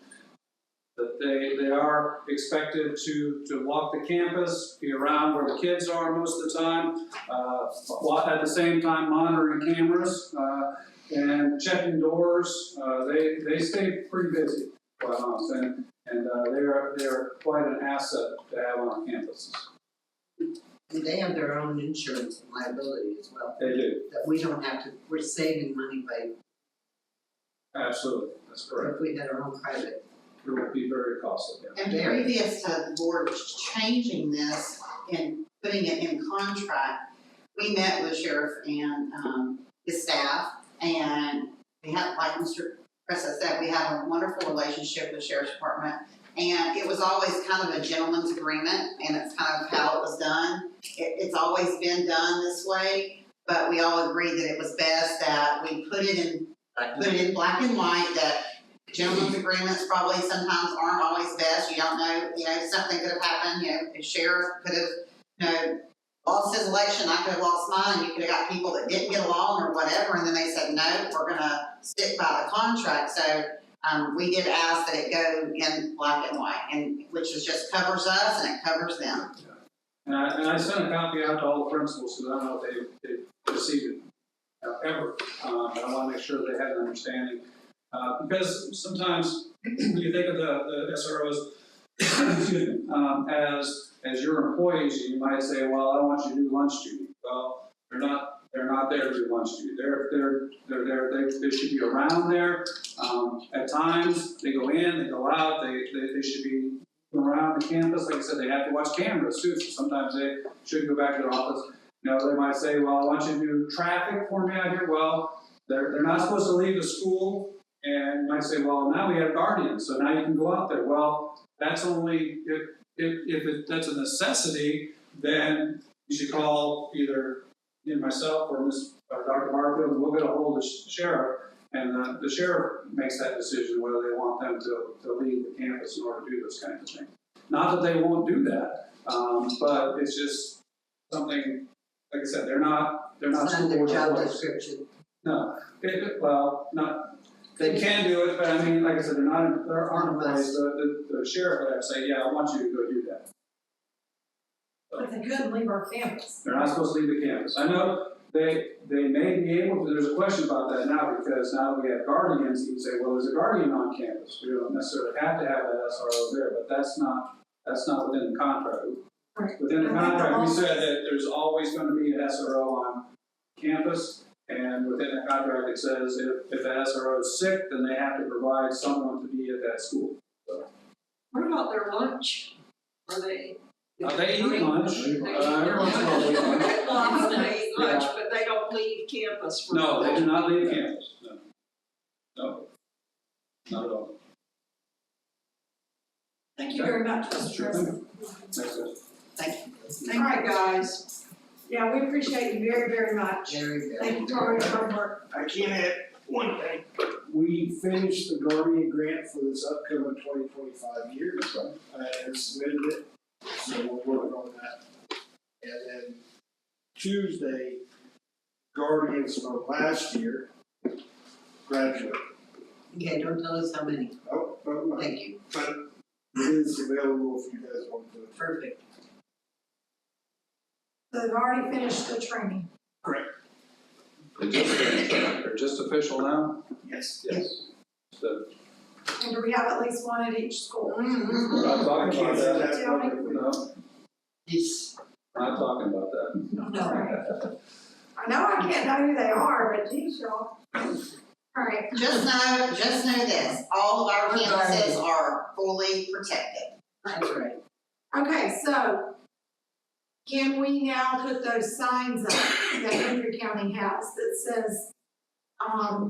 [SPEAKER 9] That they are expected to walk the campus, be around where the kids are most of the time, while at the same time monitoring cameras and checking doors. They stay pretty busy, quite honest, and they're quite an asset to have on our campuses.
[SPEAKER 7] And they have their own insurance and liability as well.
[SPEAKER 9] They do.
[SPEAKER 7] That we don't have to, we're saving money by,
[SPEAKER 9] Absolutely, that's correct.
[SPEAKER 7] if we had our own private.
[SPEAKER 9] It would be very costly. Yeah.
[SPEAKER 7] And previous to the board changing this and putting it in contract, we met with Sheriff and his staff, and we had, like Mr. Chris has said, we have a wonderful relationship with the Sheriff's Department. And it was always kind of a gentleman's agreement, and it's kind of how it was done. It's always been done this way, but we all agreed that it was best that we put it in black and white, that gentlemen's agreements probably sometimes aren't always best. You don't know, something could have happened, the sheriff could have, lost his election, I could have lost mine, and you could have got people that didn't get along or whatever, and then they said, no, we're gonna stick by the contract. So we did ask that it go in black and white, and which is just covers us and it covers them.
[SPEAKER 9] And I sent a copy out to all the principals, because I don't know if they received it ever, but I want to make sure they had an understanding. Because sometimes you think of the SROs, excuse me, as your employees, you might say, well, I don't want you to do lunch duty. Well, they're not there to do lunch duty. They're there, they should be around there. At times, they go in, they go out, they should be around the campus, like I said, they have to watch cameras too, so sometimes they should go back to their office. You know, they might say, well, I want you to do traffic for me out here, well, they're not supposed to leave the school, and you might say, well, now we have guardians, so now you can go out there, well, that's only, if that's a necessity, then you should call either myself or Dr. Barfield, and we'll get a hold of the sheriff, and the sheriff makes that decision whether they want them to leave the campus in order to do those kinds of things. Not that they won't do that, but it's just something, like I said, they're not
[SPEAKER 2] It's not
[SPEAKER 9] school
[SPEAKER 2] their
[SPEAKER 9] board
[SPEAKER 2] job
[SPEAKER 9] employees.
[SPEAKER 2] description.
[SPEAKER 9] No, they can do it, but I mean, like I said, there aren't employees, the sheriff would have to say, yeah, I want you to go do that.
[SPEAKER 1] But they couldn't leave our campus.
[SPEAKER 9] They're not supposed to leave the campus. I know they may be able to, there's a question about that now, because now that we have guardians, you can say, well, there's a guardian on campus. We don't necessarily have to have that SRO there, but that's not within the contract.
[SPEAKER 1] Right.
[SPEAKER 9] Within the contract, we said that there's always gonna be an SRO on campus, and within the contract, it says if the SRO is sick, then they have to provide someone to be at that school.
[SPEAKER 2] What about their lunch? Are they?
[SPEAKER 9] They eat lunch, every once in a while they eat lunch.
[SPEAKER 2] Well, I hope they eat lunch,
[SPEAKER 9] Yeah.
[SPEAKER 2] but they don't leave campus for.
[SPEAKER 9] No, they do not leave campus, no. No, not at all.
[SPEAKER 1] Thank you very much, Mr.
[SPEAKER 9] Sure
[SPEAKER 1] President.
[SPEAKER 9] Thanks, guys.
[SPEAKER 2] Thank you, guys.
[SPEAKER 1] Yeah, we appreciate you very, very much.
[SPEAKER 2] Very good.
[SPEAKER 1] Thank you for all your hard work.
[SPEAKER 15] I can't add one thing. We finished the Guardian grant for this upcoming 2025 year. I have submitted it, so we're working on that. And then Tuesday, Guardians from last year graduate.
[SPEAKER 2] Okay, don't tell us how many.
[SPEAKER 15] Oh, but
[SPEAKER 2] Thank you.
[SPEAKER 15] it is available if you guys want to.
[SPEAKER 2] Perfect.
[SPEAKER 1] So they've already finished the training.
[SPEAKER 9] They're just official now?
[SPEAKER 15] Yes.
[SPEAKER 9] Yes. So,
[SPEAKER 1] And do we have at least one at each school?
[SPEAKER 2] Mm-hmm.
[SPEAKER 9] we're not
[SPEAKER 15] I
[SPEAKER 9] talking
[SPEAKER 15] can't
[SPEAKER 9] about
[SPEAKER 15] say
[SPEAKER 9] that.
[SPEAKER 15] that.
[SPEAKER 1] Tell me.
[SPEAKER 9] No,
[SPEAKER 2] Yes.
[SPEAKER 9] we're not talking about that.
[SPEAKER 2] No.
[SPEAKER 1] I know I can't know who they are, but geez, y'all. All right,
[SPEAKER 7] Just know this, all of our
[SPEAKER 2] We're
[SPEAKER 7] campuses
[SPEAKER 2] guarded.
[SPEAKER 7] are fully protected.
[SPEAKER 2] That's right.
[SPEAKER 1] okay, so can we now put those signs up that Hendry County has that says,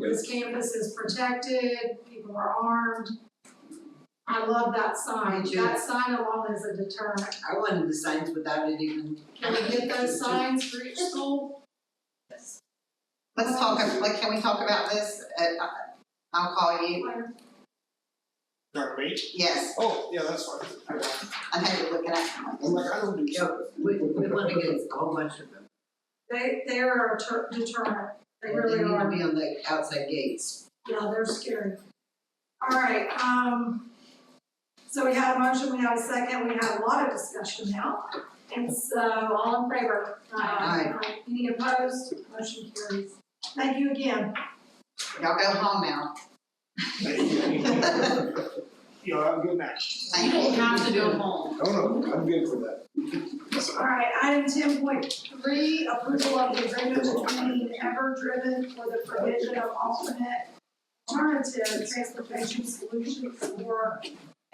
[SPEAKER 1] this campus is protected, people are armed? I love that sign.
[SPEAKER 2] Me too.
[SPEAKER 1] That sign alone is a deterrent.
[SPEAKER 2] I wanted the signs without it even.
[SPEAKER 1] Can we get those signs for each school?
[SPEAKER 2] Yes.
[SPEAKER 7] Let's talk, can we talk about this? I'll call you.
[SPEAKER 15] Dr. Me?
[SPEAKER 7] Yes,
[SPEAKER 15] Oh, yeah, that's fine.
[SPEAKER 7] I know you're looking at
[SPEAKER 15] I'm like, I don't do
[SPEAKER 2] Yeah,
[SPEAKER 15] something.
[SPEAKER 2] we want to get a whole bunch of them.
[SPEAKER 1] They're a deterrent. They
[SPEAKER 2] They
[SPEAKER 1] really
[SPEAKER 2] need to
[SPEAKER 1] are.
[SPEAKER 2] be on the outside gates.
[SPEAKER 1] Yeah, they're scary. All right, so we had a motion, we have a second, we have a lot of discussion now. And so, all in favor?
[SPEAKER 2] Aye.
[SPEAKER 1] Any opposed? Motion carries. Thank you again.
[SPEAKER 7] y'all go home now.
[SPEAKER 15] Thank you. You have a good night.
[SPEAKER 7] Thank
[SPEAKER 8] You
[SPEAKER 7] you.
[SPEAKER 8] don't have to go home.
[SPEAKER 15] No, I'm good for that.
[SPEAKER 1] All right, item 10.3, approval of the agreement between Ever-Driven for the provision of alternate alternative transportation solutions for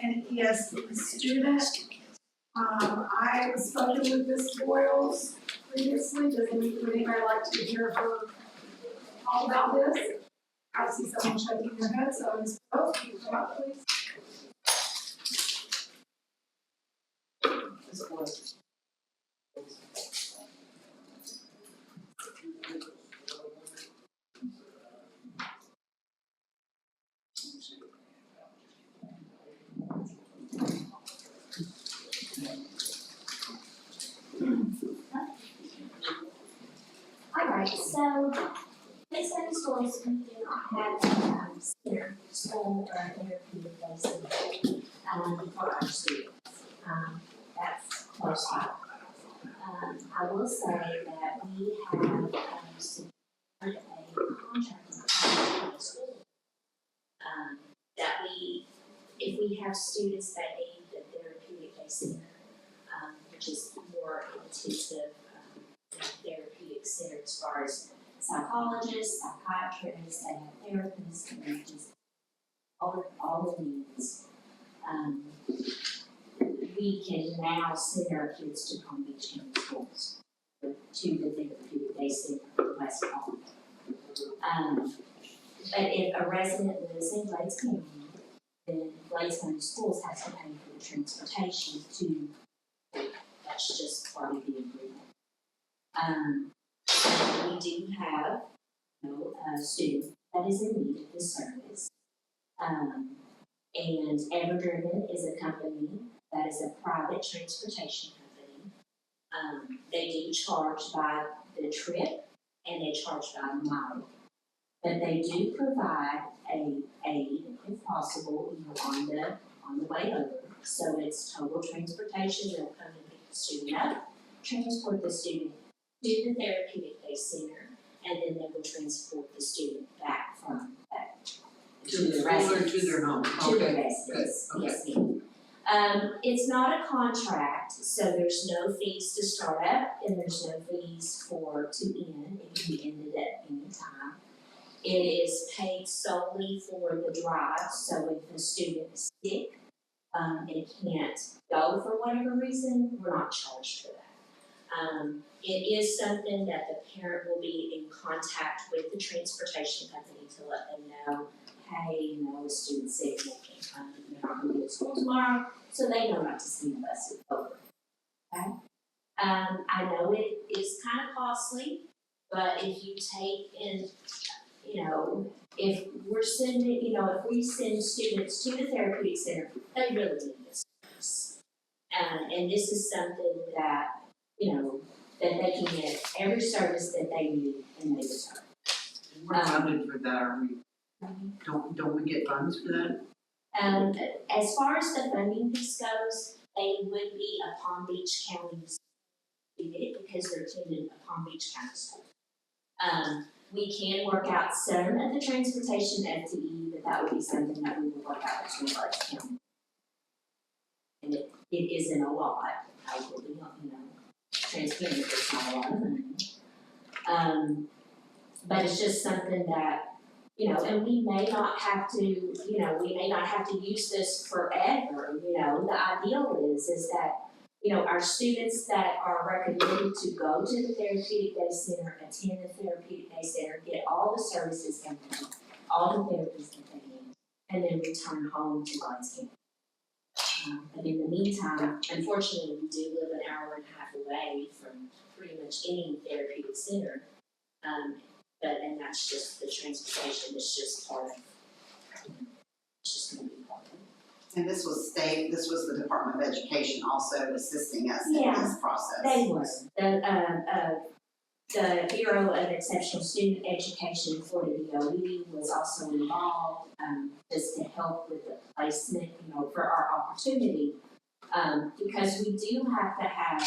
[SPEAKER 1] an ESD student. I have spoken with Ms. Boyles previously. Would anybody like to hear her all about this? I see someone shaking their head, so Ms. Boyles, can you come up, please?
[SPEAKER 16] Alright, so this next voice we do not have senior school or therapy places for our students. That's close by. I will say that we have secured a contract with the school. That if we have students that need the therapeutic day center, which is more intensive therapeutic center as far as psychologists, psychiatrists, they have therapists, and just all the needs. we can now send our kids to Palm Beach County Schools, to the therapeutic day center in West Palm. But if a resident lives in Glades County, then Glades County Schools has to pay for the transportation to, that's just part of the agreement. So we do have, a student that is in need of this service. And Everdriven is a company that is a private transportation company. They do charge by the trip and they charge by the mile. But they do provide a aid, if possible, on the way over. So it's total transportation, they'll come and pick the student up, transport the student to the therapeutic day center, and then they will transport the student back from that
[SPEAKER 6] To the school or to their home?
[SPEAKER 16] to the
[SPEAKER 6] Okay,
[SPEAKER 16] residence,
[SPEAKER 6] good, okay.
[SPEAKER 16] yes, ma'am. It's not a contract, so there's no fees to start up and there's no fees to end. It can be ended at any time. It is paid solely for the drive, so if a student is sick, and can't go for whatever reason, we're not charged for that. It is something that the parent will be in contact with the transportation company to let them know, hey, a student's sick, they can't come, they're not gonna be at school tomorrow, so they know not to send the bus over. Okay? I know it is kind of costly, but if you take in, if we're sending, if we send students to the therapeutic center, they really need this service. And this is something that, that they can get every service that they need and they deserve.
[SPEAKER 6] We're funded for that, are we? Don't we get funds for that?
[SPEAKER 16] As far as the funding piece goes, they would be a Palm Beach County student because they're attending a Palm Beach County school. We can work out some of the transportation FTE, but that would be something that we would work out between Glades County. And it isn't a lot, I will be, transparent, it's not a lot of money. But it's just something that, and we may not have to, we may not have to use this forever, the ideal is that, our students that are recommended to go to the therapeutic day center, attend the therapeutic day center, get all the services they need, all the therapies that they need, and then return home to Glades County. But in the meantime, unfortunately, we do live an hour and a half away from pretty much any therapeutic center. And that's just the transportation, it's just part of, it's just gonna be part of it.
[SPEAKER 7] And this was the Department of Education also assisting us in
[SPEAKER 16] Yeah,
[SPEAKER 7] this process.
[SPEAKER 16] They were, the Bureau of Exceptional Student Education, Florida DOE was also involved, just to help with the placement, for our opportunity. Because we do have to have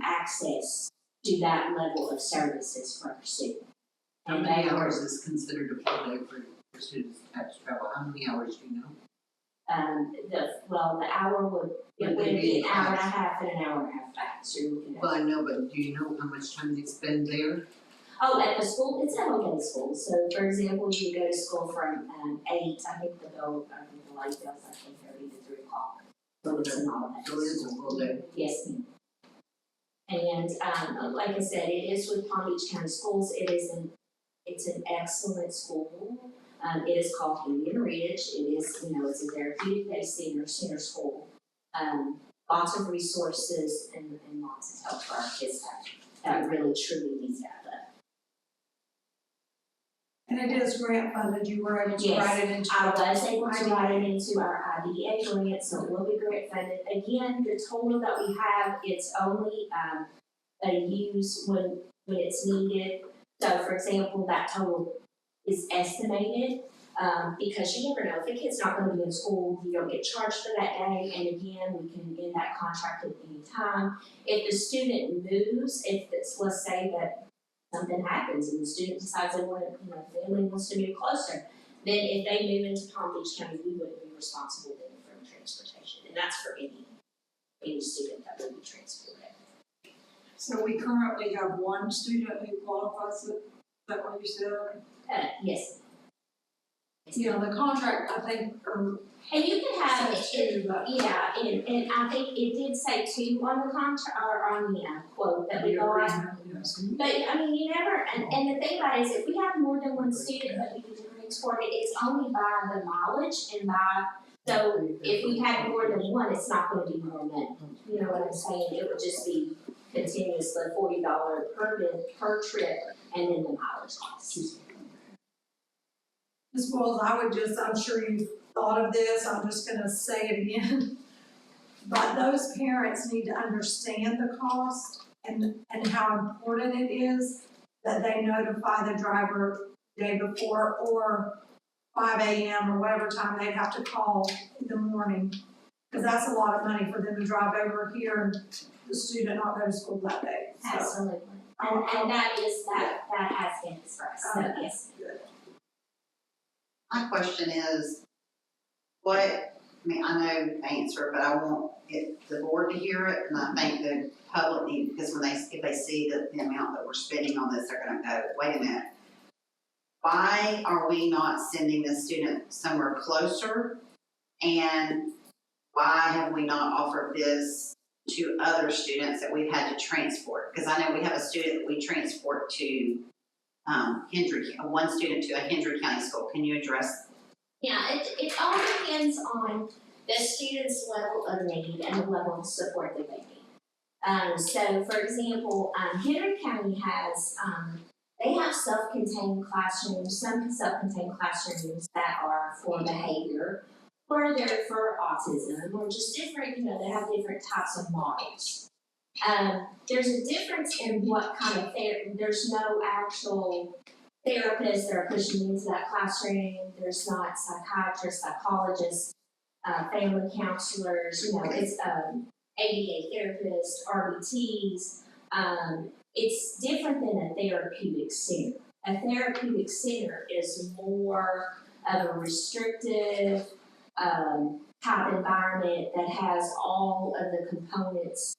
[SPEAKER 16] access to that level of services for our students.
[SPEAKER 6] How many hours is considered a full day for students to have to travel? How many hours do you know?
[SPEAKER 16] The hour would be an hour and a half and an hour and a half back, so you're looking at.
[SPEAKER 6] Well, I know, but do you know how much time they spend there?
[SPEAKER 16] Oh, at the school, it's a whole day school, so for example, you go to school from 8, I think the light bell's like 8:30 to 3 o'clock. So it's an all day.
[SPEAKER 6] So it is a full day.
[SPEAKER 16] Yes, ma'am. And like I said, it is with Palm Beach County Schools, it's an excellent school. It is called Indian Ridge, it is, it's a therapeutic day center school. Lots of resources and lots of help for our kids that really truly needs that.
[SPEAKER 1] And it is grant funded, you were able to
[SPEAKER 16] Yes,
[SPEAKER 1] write it into.
[SPEAKER 16] I was able to write it into our IDEA grant, so it will be grant funded. Again, the total that we have, it's only a use when it's needed. So for example, that total is estimated, because you never know, if a kid's not gonna be in school, you don't get charged for that day, and again, we can end that contract at any time. If the student moves, let's say that something happens and the student decides they want, family wants to move closer, then if they move into Palm Beach County, we wouldn't be responsible then for transportation, and that's for any student that will be transported.
[SPEAKER 2] So we currently have one student who qualifies, is that what you said?
[SPEAKER 16] Yes.
[SPEAKER 1] you know, the contract, I think, or
[SPEAKER 16] And you can have it,
[SPEAKER 1] two, but.
[SPEAKER 16] yeah, and I think it did say 2 on the contract, or on the quote that we got. But, I mean, you never, and the thing about it is, if we have more than one student that we need to transport it, it's only by the mileage and by, so if we had more than one, it's not gonna be more money. You know what I'm saying? It would just be continuously $40 per trip, and then the mileage cost.
[SPEAKER 1] Ms. Wells, I'm sure you've thought of this, I'm just gonna say it again. But those parents need to understand the cost and how important it is that they notify the driver day before or 5 a.m. or whatever time they'd have to call in the morning. Cause that's a lot of money for them to drive over here and the student not go to school that day, so.
[SPEAKER 16] Absolutely. And that has been expressed, so yes.
[SPEAKER 7] My question is, I mean, I know the answer, but I want the board to hear it, and I think the public need, because if they see the amount that we're spending on this, they're gonna go, wait a minute. Why are we not sending this student somewhere closer? And why have we not offered this to other students that we've had to transport? Because I know we have a student that we transport to one student to a Hendry County school. Can you address?
[SPEAKER 16] Yeah, it all depends on the student's level of need and the level of support that they need. So for example, Henry County has, they have self-contained classrooms, some self-contained classrooms that are for behavior, or they're for autism, or just different, they have different types of models. There's a difference in what kind of there's no actual therapists that are pushing into that classroom. There's not psychiatrists, psychologists, family counselors, it's ADA therapists, RBTs. It's different than a therapeutic center. A therapeutic center is more of a restrictive type environment that has all of the components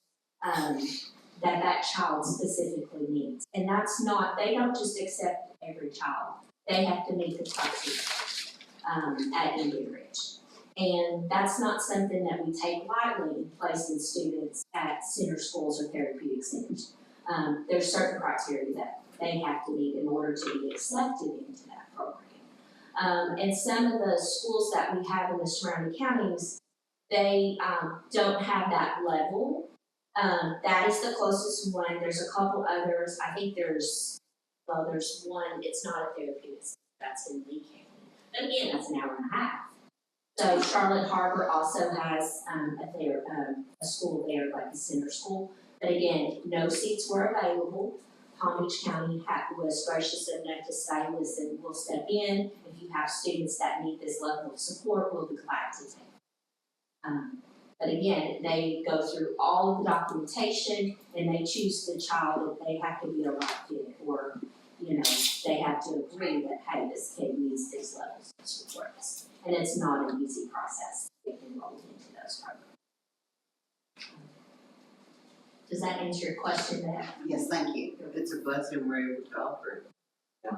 [SPEAKER 16] that child specifically needs. And they don't just accept every child. They have to meet the criteria at Indian Ridge. And that's not something that we take lightly in placing students at center schools or therapeutic centers. There's certain criteria that they have to meet in order to be accepted into that program. And some of the schools that we have in the surrounding counties, they don't have that level. That is the closest one. There's a couple others. I think there's one, it's not a therapeutic, that's in Lee County. But again, that's an hour and a half. So Charlotte Harbor also has a school there, like a center school. But again, no seats were available. Palm Beach County was gracious enough to say, listen, we'll step in. If you have students that need this level of support, we'll be glad to take. But again, they go through all of the documentation and they choose the child that they have to be a right fit, or, they have to agree that, hey, this kid needs these levels of support. And it's not an easy process to get enrolled into those programs. Does that answer your question there?
[SPEAKER 7] Yes, thank you.
[SPEAKER 6] If it's a blessing, we're able to offer it.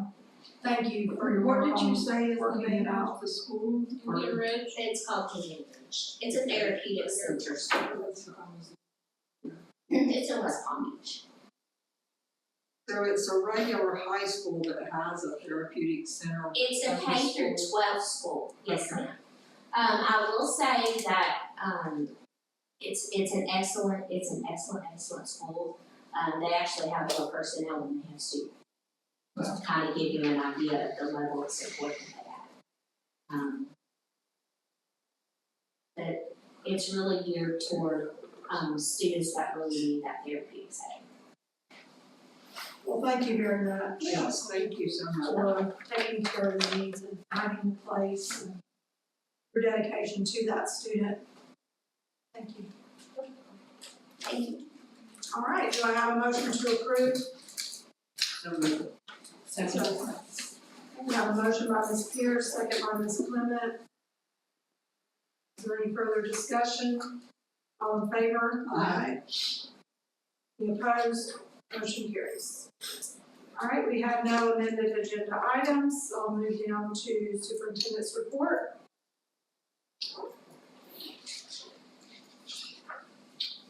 [SPEAKER 1] Thank you for your
[SPEAKER 2] What
[SPEAKER 1] work
[SPEAKER 2] did you
[SPEAKER 1] on
[SPEAKER 2] say is the
[SPEAKER 1] working
[SPEAKER 2] name
[SPEAKER 1] it out.
[SPEAKER 2] of the school?
[SPEAKER 8] Indian Ridge,
[SPEAKER 16] It's called Indian Ridge. It's a therapeutic center school. It's in West Palm Beach.
[SPEAKER 2] So it's a regular high school that has a therapeutic center.
[SPEAKER 16] It's a
[SPEAKER 2] of the
[SPEAKER 16] K through
[SPEAKER 2] school.
[SPEAKER 16] 12 school, yes
[SPEAKER 2] Okay.
[SPEAKER 16] ma'am. I will say that, it's an excellent school. They actually have more personnel than they have students. Just to kind of give you an idea of the level of support that they have. But it's really geared toward, students that really need that therapeutic setting.
[SPEAKER 1] Well, thank you very much.
[SPEAKER 2] Yes, thank you so much.
[SPEAKER 1] For taking care of the needs and finding the place and your dedication to that student. Thank you.
[SPEAKER 16] Thank you.
[SPEAKER 1] All right, do I have a motion to approve?
[SPEAKER 6] So moved.
[SPEAKER 1] We have a motion by Ms. Pierce, second by Ms. Clement. Is there any further discussion? All in favor?
[SPEAKER 6] Aye.
[SPEAKER 1] Any opposed? Motion carries. All right, we have no amended agenda items, so I'll move down to superintendent's report.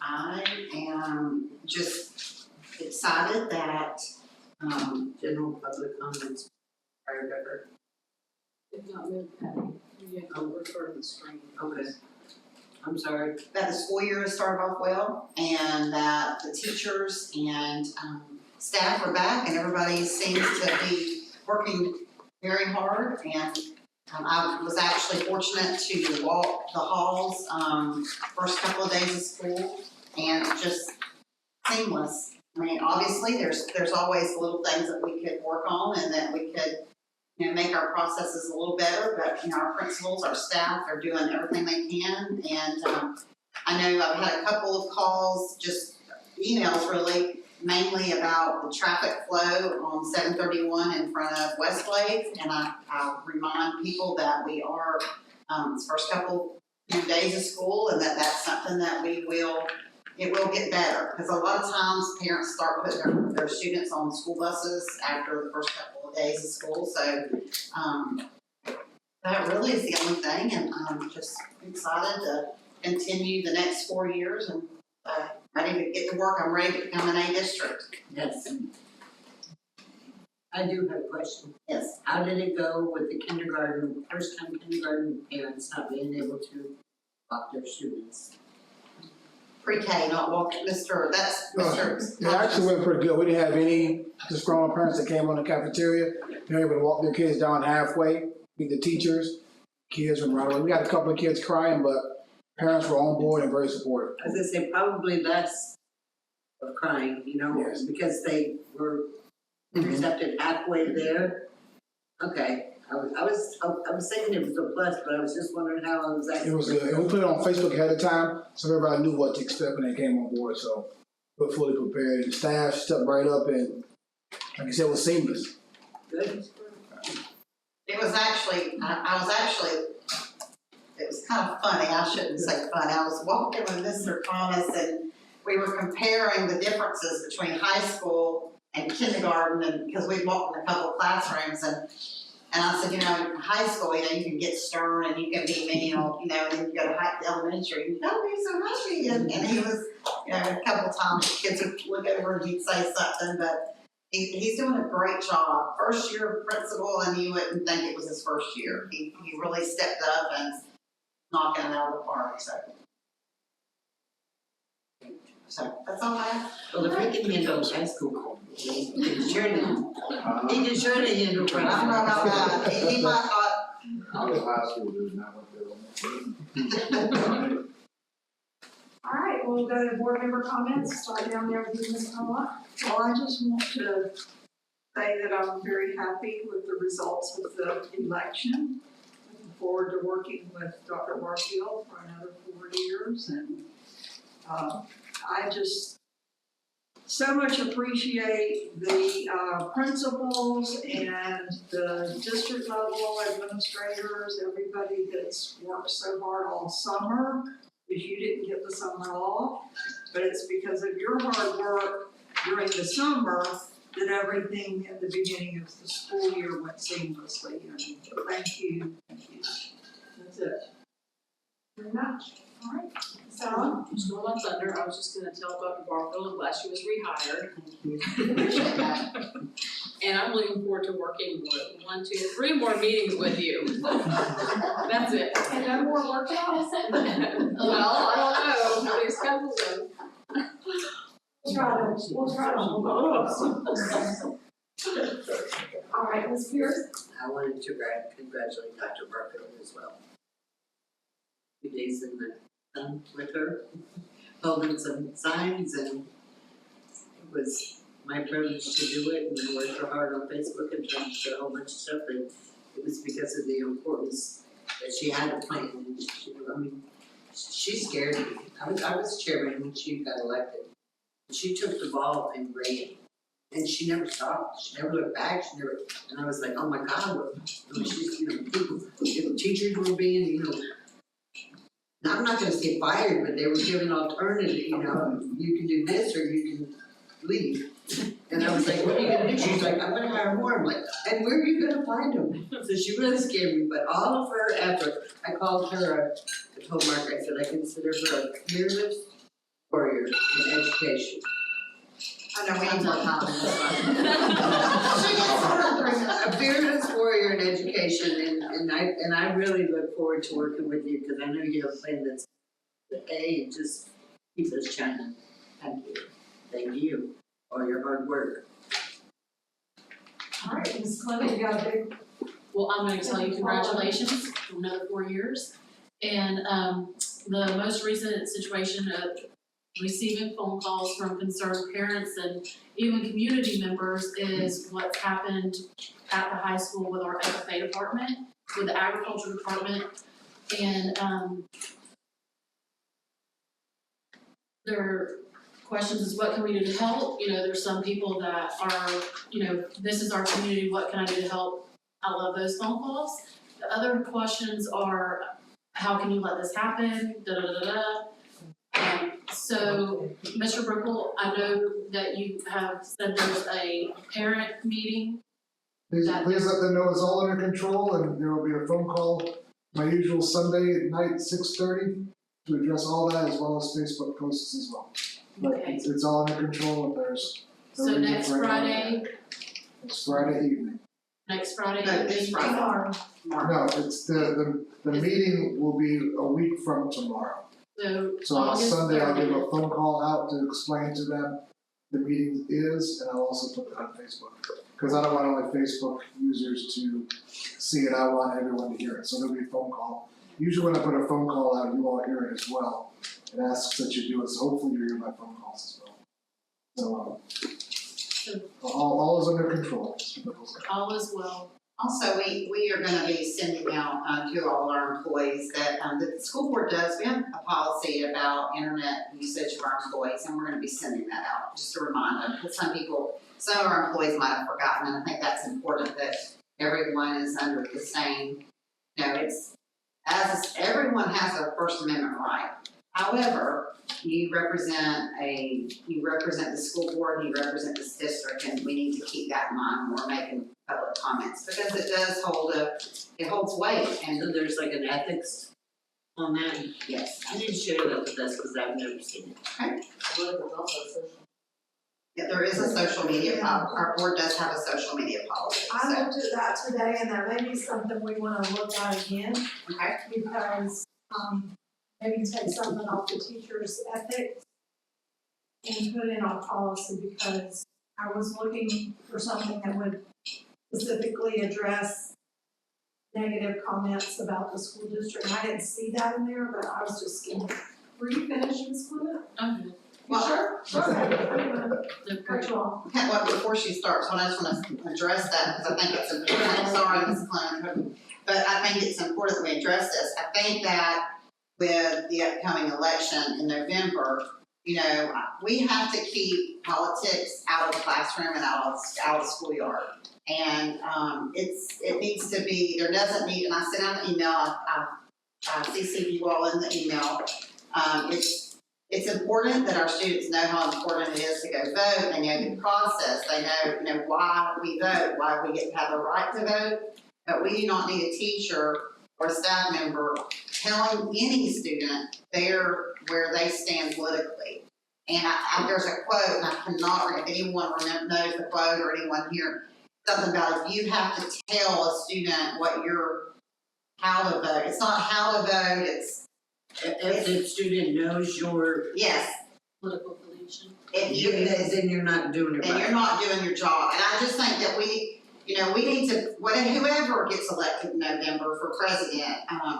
[SPEAKER 7] I am just excited that, general public comments are covered.
[SPEAKER 8] If not moved, Patty, you can refer to the screen.
[SPEAKER 7] Okay. I'm sorry. That the school year has started off well, and that the teachers and, staff are back, and everybody seems to be working very hard, and I was actually fortunate to walk the halls, first couple of days of school, and just seamless. I mean, obviously, there's always little things that we could work on and that we could, you know, make our processes a little better, but, you know, our principals, our staff are doing everything they can, and, I know I've had a couple of calls, just emails really, mainly about the traffic flow on 731 in front of Westlake, and I remind people that we are, it's first couple days of school, and that's something that it will get better, because a lot of times parents start putting their students on school buses after the first couple of days of school, so, that really is the only thing, and I'm just excited to continue the next 4 years, and, ready to get to work. I'm ready to become an A district.
[SPEAKER 6] Yes. I do have a question.
[SPEAKER 7] Yes.
[SPEAKER 6] How did it go with the kindergarten, first time kindergarten parents not being able to walk their students?
[SPEAKER 7] Pre-K, not walking, that's Mr.
[SPEAKER 15] It actually went pretty good. We didn't have any just grown up parents that came on the cafeteria. They were able to walk their kids down halfway, meet the teachers. Kids were right away. We had a couple of kids crying, but parents were on board and very supportive.
[SPEAKER 6] As I say, probably less of crying, you know,
[SPEAKER 15] Yes.
[SPEAKER 6] because they were intercepted halfway there. Okay, I was thinking it was a plus, but I was just wondering how it was actually.
[SPEAKER 15] It was good. And we put it on Facebook ahead of time, so everybody knew what to expect when they came on board. So we're fully prepared. And the staff stepped right up, and like I said, it was seamless.
[SPEAKER 6] Good.
[SPEAKER 7] It was actually, it was kind of funny, I shouldn't say funny, I was walking with Mr. Thomas and we were comparing the differences between high school and kindergarten, and because we walked in a couple of classrooms, and I said, you know, high school, you know, you can get stern and you can be mean, you know, and then you go to elementary, you gotta be so happy, and he was, you know, a couple of times the kids would look over and he'd say something, but he's doing a great job. First year principal, and you wouldn't think it was his first year. He really stepped up and knocking it out of the park, so that's all I have.
[SPEAKER 6] Well, if we can handle high school, he can surely handle.
[SPEAKER 7] I don't know about that, he might not.
[SPEAKER 12] I was high school dude, and I went there.
[SPEAKER 1] All right, we'll go to board member comments, start down there with Ms. Conlon.
[SPEAKER 2] Well, I just want to say that I'm very happy with the results of the election. Looking forward to working with Dr. Barfield for another 4 years, and I just so much appreciate the principals and the district level administrators, everybody that's worked so hard all summer, because you didn't get the summer off, but it's because of your hard work during the summer that everything at the beginning of the school year went seamlessly, and thank you. That's it.
[SPEAKER 1] Very much. All right, so,
[SPEAKER 8] Stole my thunder, I was just gonna tell Dr. Barfield, I'm glad she was rehired.
[SPEAKER 7] Appreciate that.
[SPEAKER 8] And I'm looking forward to working with 1, 2, 3 more meetings with you. That's it.
[SPEAKER 1] and no more workshops?
[SPEAKER 8] Well, I don't know, nobody's scheduled them.
[SPEAKER 1] We'll try to hold on. All right, Ms. Pierce?
[SPEAKER 6] I wanted to congratulate Dr. Barfield as well. 2 days in the sun with her, holding some signs, and it was my privilege to do it, and I worked so hard on Facebook and trying to show a whole bunch of stuff, and it was because of the importance that she had a plan, and she scared me. I was chairman when she got elected. She took the ball and ran, and she never stopped, she never looked back, and I was like, oh my God, she's, people, teachers were being, I'm not gonna say fired, but they were given alternatives, you can do this or you can leave. And I was like, what are you gonna do? She's like, I'm gonna hire more. I'm like, and where are you gonna find them? So she really scared me, but all of her effort, I called her, I told Mark, I said, I consider her a fearless warrior in education.
[SPEAKER 7] I know, we need more time on this one.
[SPEAKER 6] A fearless warrior in education, and I really look forward to working with you, because I know you have a plan that's, hey, just keep us shining. Thank you for your hard work.
[SPEAKER 1] All right, Ms. Clement, you got a big,
[SPEAKER 8] Well, I'm gonna tell you congratulations for another 4 years. And the most recent situation of receiving phone calls from concerned parents and even community members is what's happened at the high school with our FFA department, with the agriculture department. And their questions is what can we do to help? You know, there's some people that are, you know, this is our community, what can I do to help? I love those phone calls. The other questions are, how can you let this happen? Da da da da da. So, Mr. Brickle, I know that you have said there's a parent meeting.
[SPEAKER 14] Please let them know it's all under control, and there will be a phone call, my usual Sunday night, 6:30, to address all that, as well as Facebook posts as well. But
[SPEAKER 8] Okay.
[SPEAKER 14] it's all under control, and there's. no
[SPEAKER 8] So
[SPEAKER 14] reason
[SPEAKER 8] next
[SPEAKER 14] for anyone to
[SPEAKER 8] Friday,
[SPEAKER 14] panic. Next Friday evening.
[SPEAKER 8] next Friday.
[SPEAKER 7] No, this Friday.
[SPEAKER 1] tomorrow.
[SPEAKER 14] No, it's the meeting will be a week from tomorrow. So on
[SPEAKER 8] August
[SPEAKER 14] Sunday, I'll give
[SPEAKER 8] 30th.
[SPEAKER 14] a phone call out to explain to them the meeting is, and I'll also put it on Facebook. Cause I don't want only Facebook users to see it, I want everyone to hear it, so there'll be a phone call. Usually when I put a phone call out, you all hear it as well. It asks that you do it, so hopefully you hear my phone calls as well. So, all is under control.
[SPEAKER 8] All is well.
[SPEAKER 7] Also, we are gonna be sending out to all our employees that the school board does, we have a policy about internet usage for our employees, and we're gonna be sending that out, just to remind them, because some of our employees might have forgotten, and I think that's important that everyone is under the same, you know, everyone has a First Amendment right. However, you represent the school board, and you represent this district, and we need to keep that in mind when we're making public comments, because it does it holds weight, and
[SPEAKER 6] So there's like an ethics on that?
[SPEAKER 7] yes.
[SPEAKER 6] I didn't share that with us, because I've never seen it.
[SPEAKER 7] Yeah, there is a social media policy, our board does have a social media policy,
[SPEAKER 1] I
[SPEAKER 7] so,
[SPEAKER 1] looked at that today, and that may be something we wanna look at again,
[SPEAKER 7] okay.
[SPEAKER 1] because, maybe take something off the teacher's ethics and put in our policy, because I was looking for something that would specifically address negative comments about the school district. I didn't see that in there, but I was just skimming. Were you finished, Ms. Clement?
[SPEAKER 8] Okay.
[SPEAKER 1] You sure? Okay. Cut you off.
[SPEAKER 7] Okay, well, before she starts, I just wanna address that, because I think it's important, sorry, Ms. Clinton, but I think it's important that we address this. I think that with the upcoming election in November, you know, we have to keep politics out of the classroom and out of the schoolyard. And it needs to be, and I sent out an email, I CC'd you all in the email. It's important that our students know how important it is to go vote, they know the process, they know, you know, why we vote, why we get to have a right to vote. But we do not need a teacher or a staff member telling any student where they stand politically. And there's a quote, and I cannot, if anyone knows the quote or anyone here, something about if you have to tell a student how to vote. It's not how to vote, it's.
[SPEAKER 6] If the student knows your.
[SPEAKER 7] Yes.
[SPEAKER 8] Political affiliation.
[SPEAKER 6] Then you're not doing it right.
[SPEAKER 7] Then you're not doing your job. And I just think that we need to, whoever gets elected in November for president,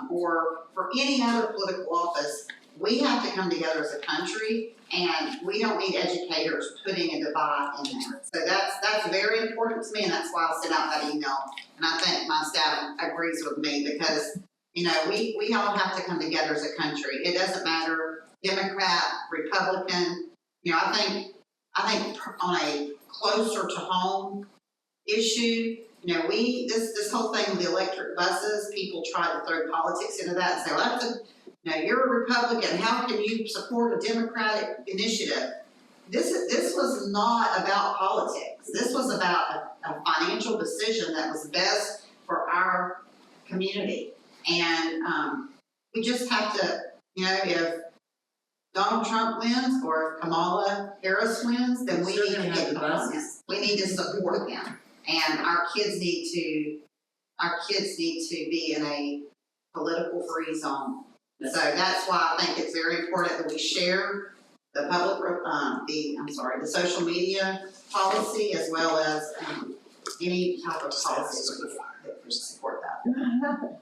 [SPEAKER 7] or for any other political office, we have to come together as a country, and we don't need educators putting a divide in there. So that's very important to me, and that's why I sent out that email. And I think my staff agrees with me, because, you know, we all have to come together as a country. It doesn't matter, Democrat, Republican, you know, I think on a closer to home issue, you know, this whole thing with the electric buses, people try to throw politics into that and say, well, you're a Republican, how can you support a Democratic initiative? this was not about politics. This was about a financial decision that was best for our community. And, we just have to, you know, if Donald Trump wins or if Kamala Harris wins, then we
[SPEAKER 6] They're
[SPEAKER 7] need to
[SPEAKER 6] gonna have
[SPEAKER 7] get
[SPEAKER 6] the
[SPEAKER 7] behind them.
[SPEAKER 6] buses.
[SPEAKER 7] We need to support them. And our kids need to be in a political free zone. So that's why I think it's very important that we share the the social media policy as well as, any type of policy that would support that.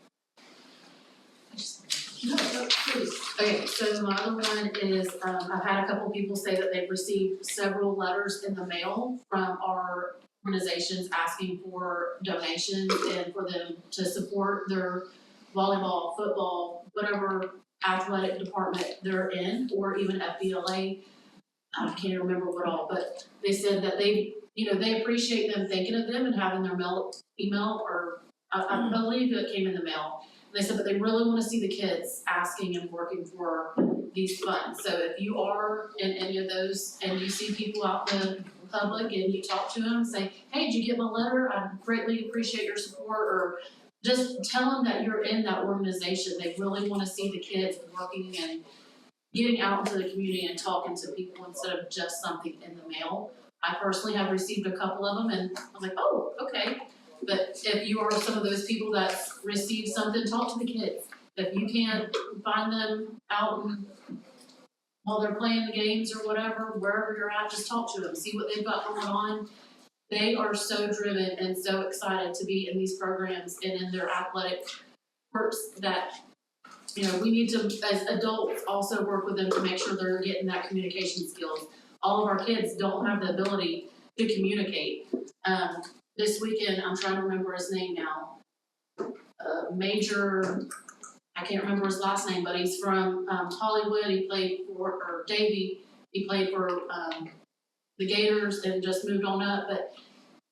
[SPEAKER 8] Okay, so my other one is, I've had a couple people say that they've received several letters in the mail from our organizations asking for donations and for them to support their volleyball, football, whatever athletic department they're in, or even FBLA. I can't remember what all, but they said that they appreciate them thinking of them and having their email, or I believe it came in the mail. They said that they really wanna see the kids asking and working for these funds. So if you are in any of those and you see people out in the public and you talk to them, say, hey, did you get my letter? I greatly appreciate your support, or just tell them that you're in that organization. They really wanna see the kids working and getting out into the community and talking to people instead of just something in the mail. I personally have received a couple of them and I was like, oh, okay. But if you are some of those people that receive something, talk to the kids. If you can't find them out while they're playing the games or whatever, wherever you're at, just talk to them, see what they've got going on. They are so driven and so excited to be in these programs and in their athletic works that, you know, we need to, as adults, also work with them to make sure they're getting that communication skills. All of our kids don't have the ability to communicate. This weekend, I'm trying to remember his name now. I can't remember his last name, but he's from Hollywood. He played for, or Davie, he played for the Gators and just moved on up. But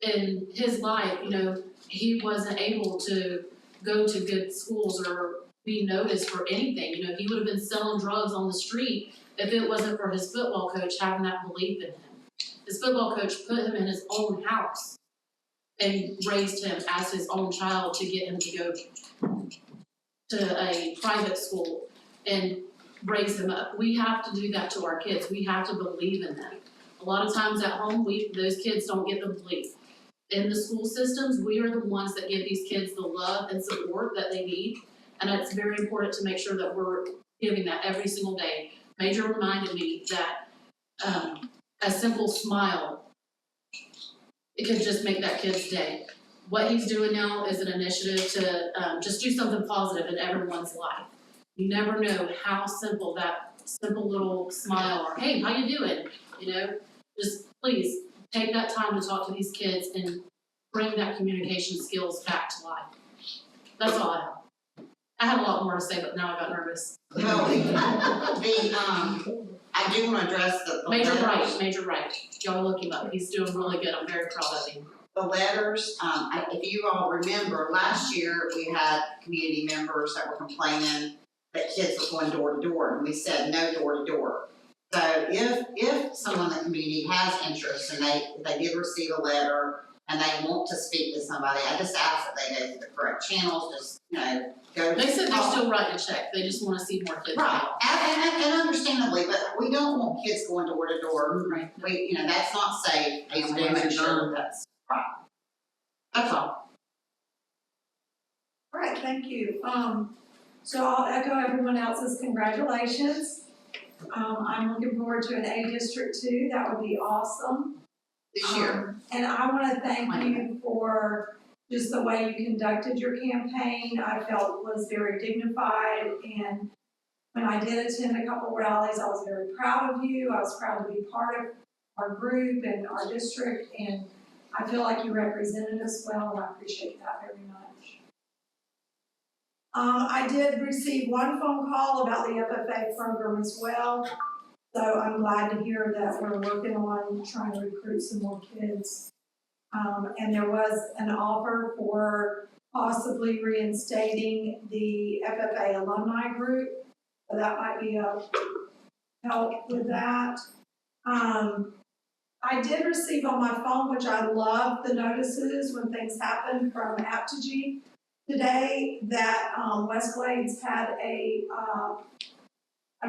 [SPEAKER 8] in his life, you know, he wasn't able to go to good schools or be noticed for anything. You know, he would have been selling drugs on the street if it wasn't for his football coach having that belief in him. His football coach put him in his own house and raised him as his own child to get him to go to a private school and raise him up. We have to do that to our kids. We have to believe in them. A lot of times at home, those kids don't get the belief. In the school systems, we are the ones that give these kids the love and support that they need. And it's very important to make sure that we're giving that every single day. Major reminded me that a simple smile, it could just make that kid's day. What he's doing now is an initiative to just do something positive in everyone's life. You never know how simple that simple little smile or, hey, how you doing? You know, just please take that time to talk to these kids and bring that communication skills back to life. That's all I have. I had a lot more to say, but now I got nervous.
[SPEAKER 7] Well, I do wanna address the
[SPEAKER 8] Major Wright, y'all look him up, he's doing really good, I'm very proud of him.
[SPEAKER 7] The letters, if you all remember, last year we had community members that were complaining that kids were going door to door, and we said no door to door. So if someone in the community has interest and they did receive a letter and they want to speak to somebody, I just ask that they go to the correct channels, just, you know, go.
[SPEAKER 8] They said they're still writing a check, they just wanna see more kids.
[SPEAKER 7] Right, and understandably, but we don't want kids going door to door.
[SPEAKER 8] Right.
[SPEAKER 7] We, that's not safe, we want to make sure that's right. That's all.
[SPEAKER 1] All right, thank you. So I'll echo everyone else's congratulations. I'm looking forward to an A District 2, that would be awesome.
[SPEAKER 7] This year.
[SPEAKER 1] And I wanna thank you for just the way you conducted your campaign. I felt was very dignified, and when I did attend a couple rallies, I was very proud of you. I was proud to be part of our group and our district, and I feel like you represented us well, and I appreciate that very much. I did receive one phone call about the FFA program as well, so I'm glad to hear that we're working on trying to recruit some more kids. And there was an offer for possibly reinstating the FFA alumni group, so that might be a help with that. I did receive on my phone, which I love the notices when things happen from Apogee today, that, West Glades had a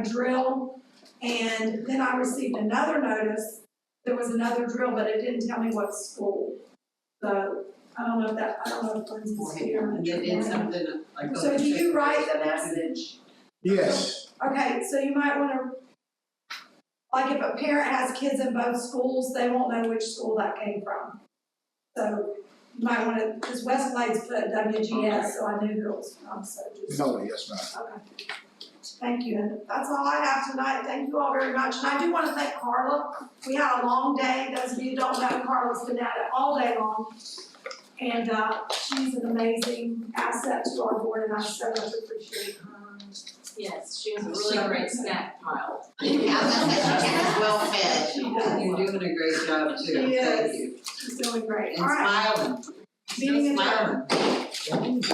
[SPEAKER 1] drill. And then I received another notice, there was another drill, but it didn't tell me what school. So, I don't know if Lindsay's here.
[SPEAKER 6] And they did something like.
[SPEAKER 1] So do you write the message?
[SPEAKER 15] Yes,
[SPEAKER 1] Okay, so you might wanna, like if a parent has kids in both schools, they won't know which school that came from. So you might wanna, cause West Glades put WGS, so I knew who it was from, so just.
[SPEAKER 14] No, yes, ma'am.
[SPEAKER 1] Okay. Thank you, and that's all I have tonight. Thank you all very much. And I do wanna thank Carla. We had a long day. Those of you who don't know, Carla's been at it all day long. And, she's an amazing asset to our board, and I so much appreciate her.
[SPEAKER 10] Yes, she has a really great snack pile.
[SPEAKER 7] I was gonna say, she is well fed.
[SPEAKER 1] She does.
[SPEAKER 6] You're doing a great job too,
[SPEAKER 1] She
[SPEAKER 6] thank
[SPEAKER 1] is.
[SPEAKER 6] you.
[SPEAKER 1] She's doing great.
[SPEAKER 6] And
[SPEAKER 1] All right.
[SPEAKER 6] smiling,
[SPEAKER 1] Meeting
[SPEAKER 6] still
[SPEAKER 1] adjourned.
[SPEAKER 6] smiling.